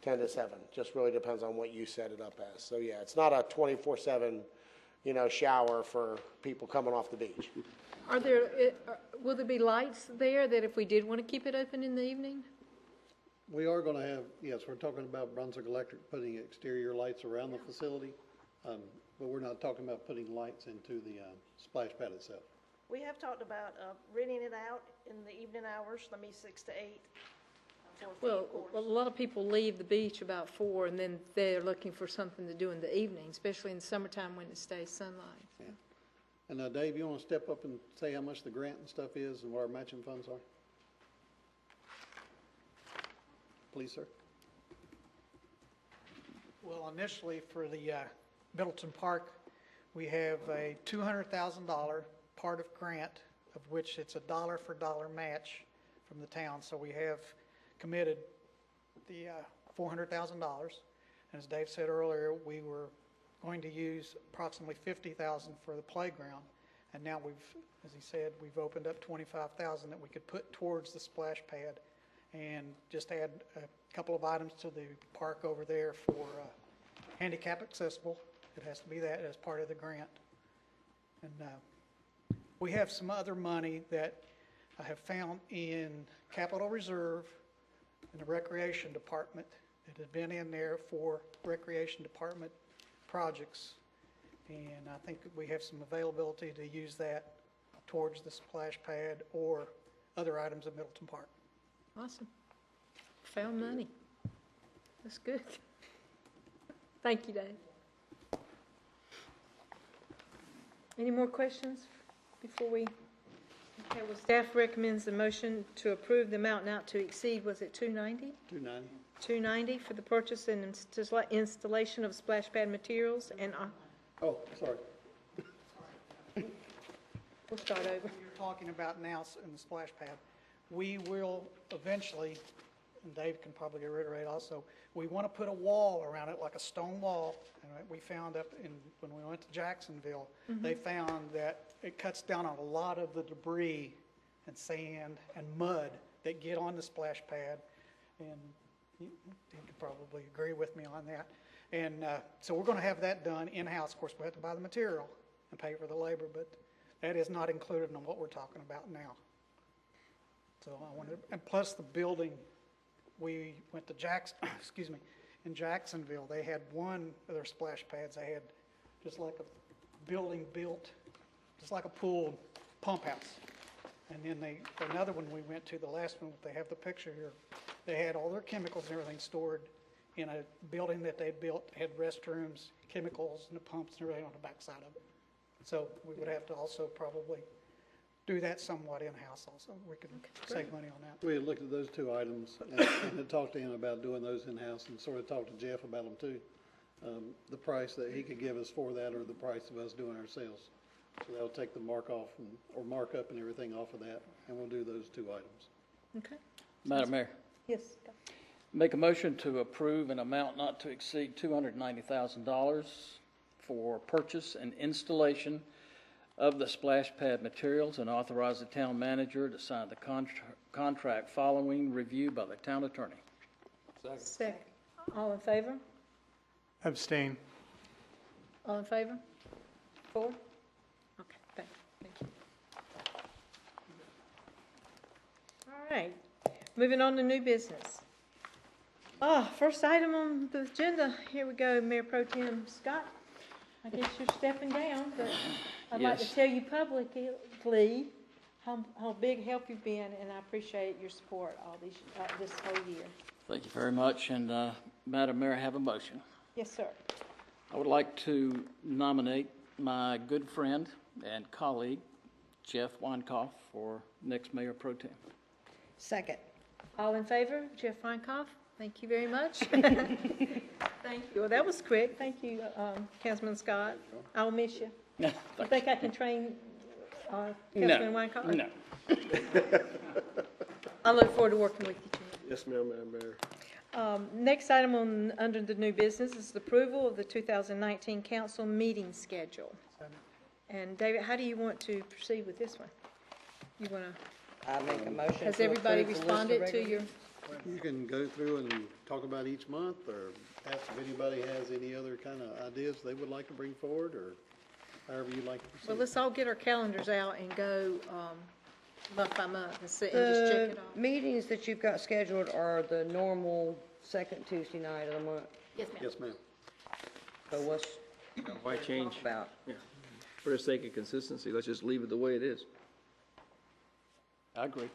10 to 7. Just really depends on what you set it up as. So yeah, it's not a 24/7, shower for people coming off the beach. Will there be lights there that if we did want to keep it open in the evening? we are going to have, yes, we're talking about Brunswick Electric putting exterior lights around the facility, but we're not talking about putting lights into the splash pad itself. We have talked about renting it out in the evening hours, 6 to 8. Well, a lot of people leave the beach about 4, and then they're looking for something to do in the evening, especially in the summertime when it stays sunlight. Yeah. And Dave, you want to step up and say how much the grant and stuff is and what our matching funds are? Please, sir. Well, initially for the Middleton Park, we have a $200,000 part of grant, of which it's a dollar for dollar match from the town. So we have committed the $400,000. And as Dave said earlier, we were going to use approximately $50,000 for the playground. And now we've, as he said, we've opened up $25,000 that we could put towards the splash pad and just add a couple of items to the park over there for handicap accessible. It has to be that as part of the grant. And we have some other money that I have found in Capital Reserve in the Recreation Department that has been in there for Recreation Department projects. And I think that we have some availability to use that towards the splash pad or other items at Middleton Park. Awesome. Found money. That's good. Thank you, Dave. Any more questions before we? Okay, well, staff recommends the motion to approve the amount not to exceed, was it $290? $290 for the purchase and installation of splash pad materials and. Oh, sorry. We'll start over. You're talking about now in the splash pad. We will eventually, and Dave can probably reiterate also, we want to put a wall around it, like a stone wall. And we found when we went to Jacksonville, they found that it cuts down on a lot of the debris and sand and mud that get on the splash pad. And he could probably agree with me on that. And so we're going to have that done in-house. Of course, we have to buy the material and pay for the labor, but that is not included in what we're talking about now. So I wanted, and plus the building, we went to in Jacksonville, they had one of their splash pads. They had just like a building built, just like a pool pump house. And then another one we went to, the last one, they have the picture here. They had all their chemicals and everything stored in a building that they built, had restrooms, chemicals, and the pumps and everything on the backside of it. So we would have to also probably do that somewhat in-house also. We could save money on that. We had looked at those two items and had talked to him about doing those in-house and sort of talked to Jeff about them too. The price that he could give us for that or the price of us doing ourselves. So that'll take the mark off or markup and everything off of that, and we'll do those two items. Okay. Madam Mayor, Yes. make a motion to approve an amount not to exceed $290,000 for purchase and installation of the splash pad materials and authorize the town manager to sign the contract following review by the town attorney. Second. All in favor? Abstain. All in favor? 4? Okay, thank you. All right, moving on to new business. First item on the agenda, here we go, Mayor Pro Tem Scott. I guess you're stepping down, but I'd like to Yes. tell you publicly how big help you've been, and I appreciate your support all this whole year. Thank you very much, and Madam Mayor, I have a motion. Yes, sir. I would like to nominate my good friend and colleague, Jeff Weinkoff, for next mayor pro tem. Second. All in favor, Jeff Feinkoff? Thank you very much. Thank you. Well, that was quick. Thank you, Councilman Scott. I'll miss you. You think I can train Councilman Weinkoff? No. I look forward to working with you, Jim. Yes, ma'am, Madam Mayor. Next item under the new business is the approval of the 2019 council meeting schedule. And David, how do you want to proceed with this one? You want to? I make a motion. Has to everybody approve the list of responded to regular- your? You can go through and talk about each month, or ask if anybody has any other kind of ideas they would like to bring forward, or however you'd like to proceed. Well, let's all get our calendars out and go month by month and sit and just check The it off. meetings that you've got scheduled are the normal second Tuesday night of the month. Yes, ma'am. Yes, ma'am. So what's Why change? about? Yeah. For the sake of consistency, let's just leave it the way it is. I agree.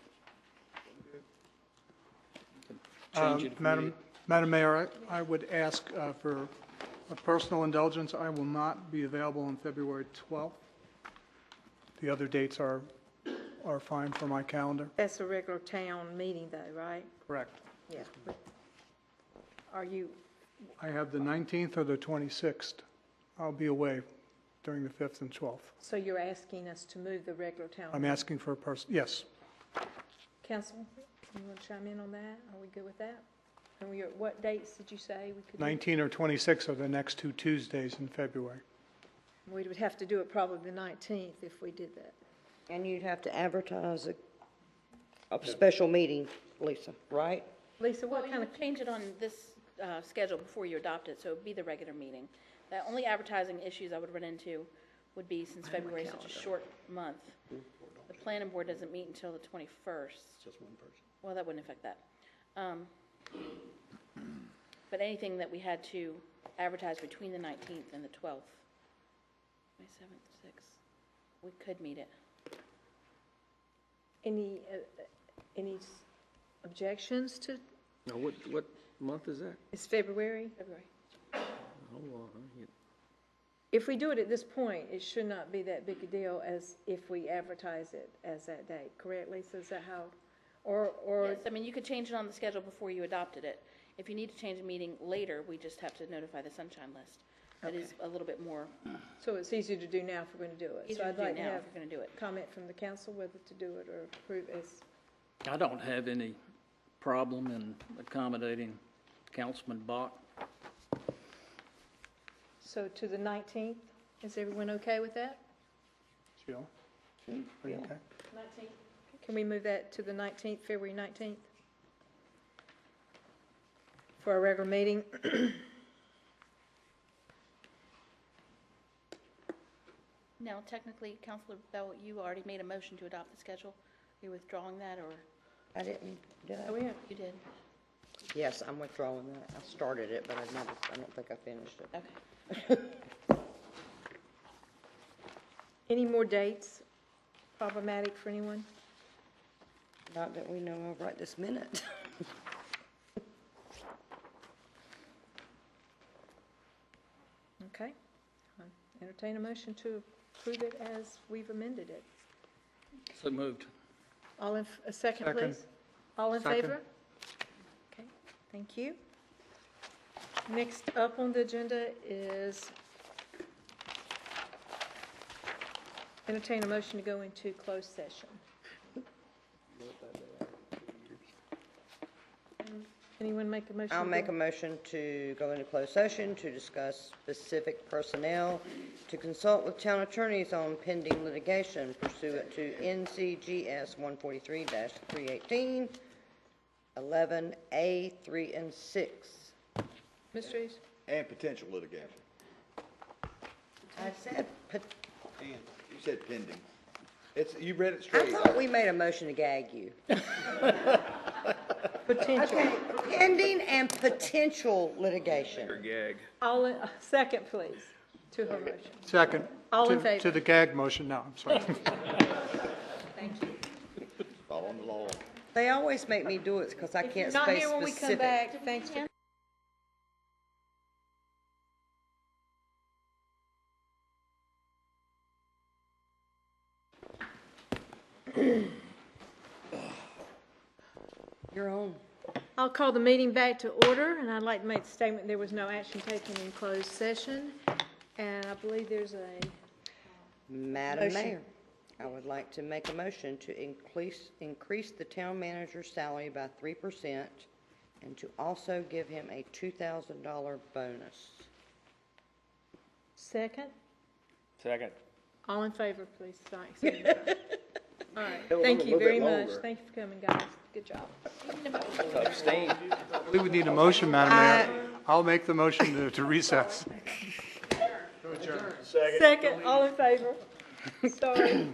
Change it if Madam needed. Mayor, I would ask for a personal indulgence. I will not be available on February 12th. The other dates are fine for my calendar. That's a regular town meeting though, right? Correct. Yeah. Are you, I have the 19th or the 26th. I'll be away during the 5th and 12th. so you're asking us to move the regular town? I'm asking for a person, yes. Council, you want to chime in on that? Are we good with that? And what dates did you say we could? do? 19 or 26 are the next two Tuesdays in February. We would have to do it probably the 19th if we did that. And you'd have to advertise a special meeting, Lisa, right? Lisa, Well, what you kind of, would change it on this schedule before you adopt it, so it'd be the regular meeting. The only advertising issues I would run into would be, since February is such a short month, the planning board doesn't meet until the 21st. Just one person. Well, that wouldn't affect that. But anything that we had to advertise between the 19th and the 12th, 27th, 6th, we could meet it. any objections to, Now, what month is that? it's February? February. Hold on, huh? If we do it at this point, it should not be that big a deal as if we advertise it as that date, correct, Lisa? Is that how, or, Yes, I mean, you could change it on the schedule before you adopted it. If you need to change a meeting later, we just have to notify the sunshine list. That is a little bit more so it's easier to do now if we're going to do it? easier So to I'd do like to now have if we're going to do it. comment from the council whether to do it or approve as, I don't have any problem in accommodating Councilman Bach. so to the 19th, is everyone okay with that? Jill? Are you okay? 19th. Can we move that to the 19th, February 19th? For our regular meeting? Now, technically, Councilor Bell, you already made a motion to adopt the schedule. Are you withdrawing that, or? I didn't, did I? Oh, yeah. You did. Yes, I'm withdrawing that. I started it, but I don't think I finished it. Okay. Any more dates problematic for anyone? Not that we know of right this minute. Okay. Entertain a motion to approve it as we've amended it. So moved. All in, a second, Second. please. All in Second. favor? Okay, thank you. Next up on the agenda is entertain a motion to go into closed session. Anyone make a motion? I'll to make go- a motion to go into closed session to discuss specific personnel, to consult with town attorneys on pending litigation pursuant to NCGS 143-318, 11A, 3, and 6. Mr. East? And potential litigation. I said, And you said pending. You read it I straight. thought we made a motion to gag you. Potential. Okay, pending and potential litigation. Gag. All in, second, please. To her motion. Second. All in To- favor? To the gag motion, no, I'm sorry. Thank you. Following the law. They always make me do it because I If you're can't not stay here when we come specific. back, thanks for You're on. I'll call the meeting back to order, and I'd like to make the statement there was no action taken in closed session. And I believe there's a Madam Motion. Mayor, I would like to make a motion to increase the town manager's salary by 3% and to also give him a $2,000 bonus. second. Second. All in favor, please, sign. All right, That was thank a you little very bit much. longer. Thank you for coming, guys. Good job. Abstain. We would need a motion, Madam Mayor. I'll make the motion to recess. Second, all in favor. Sorry.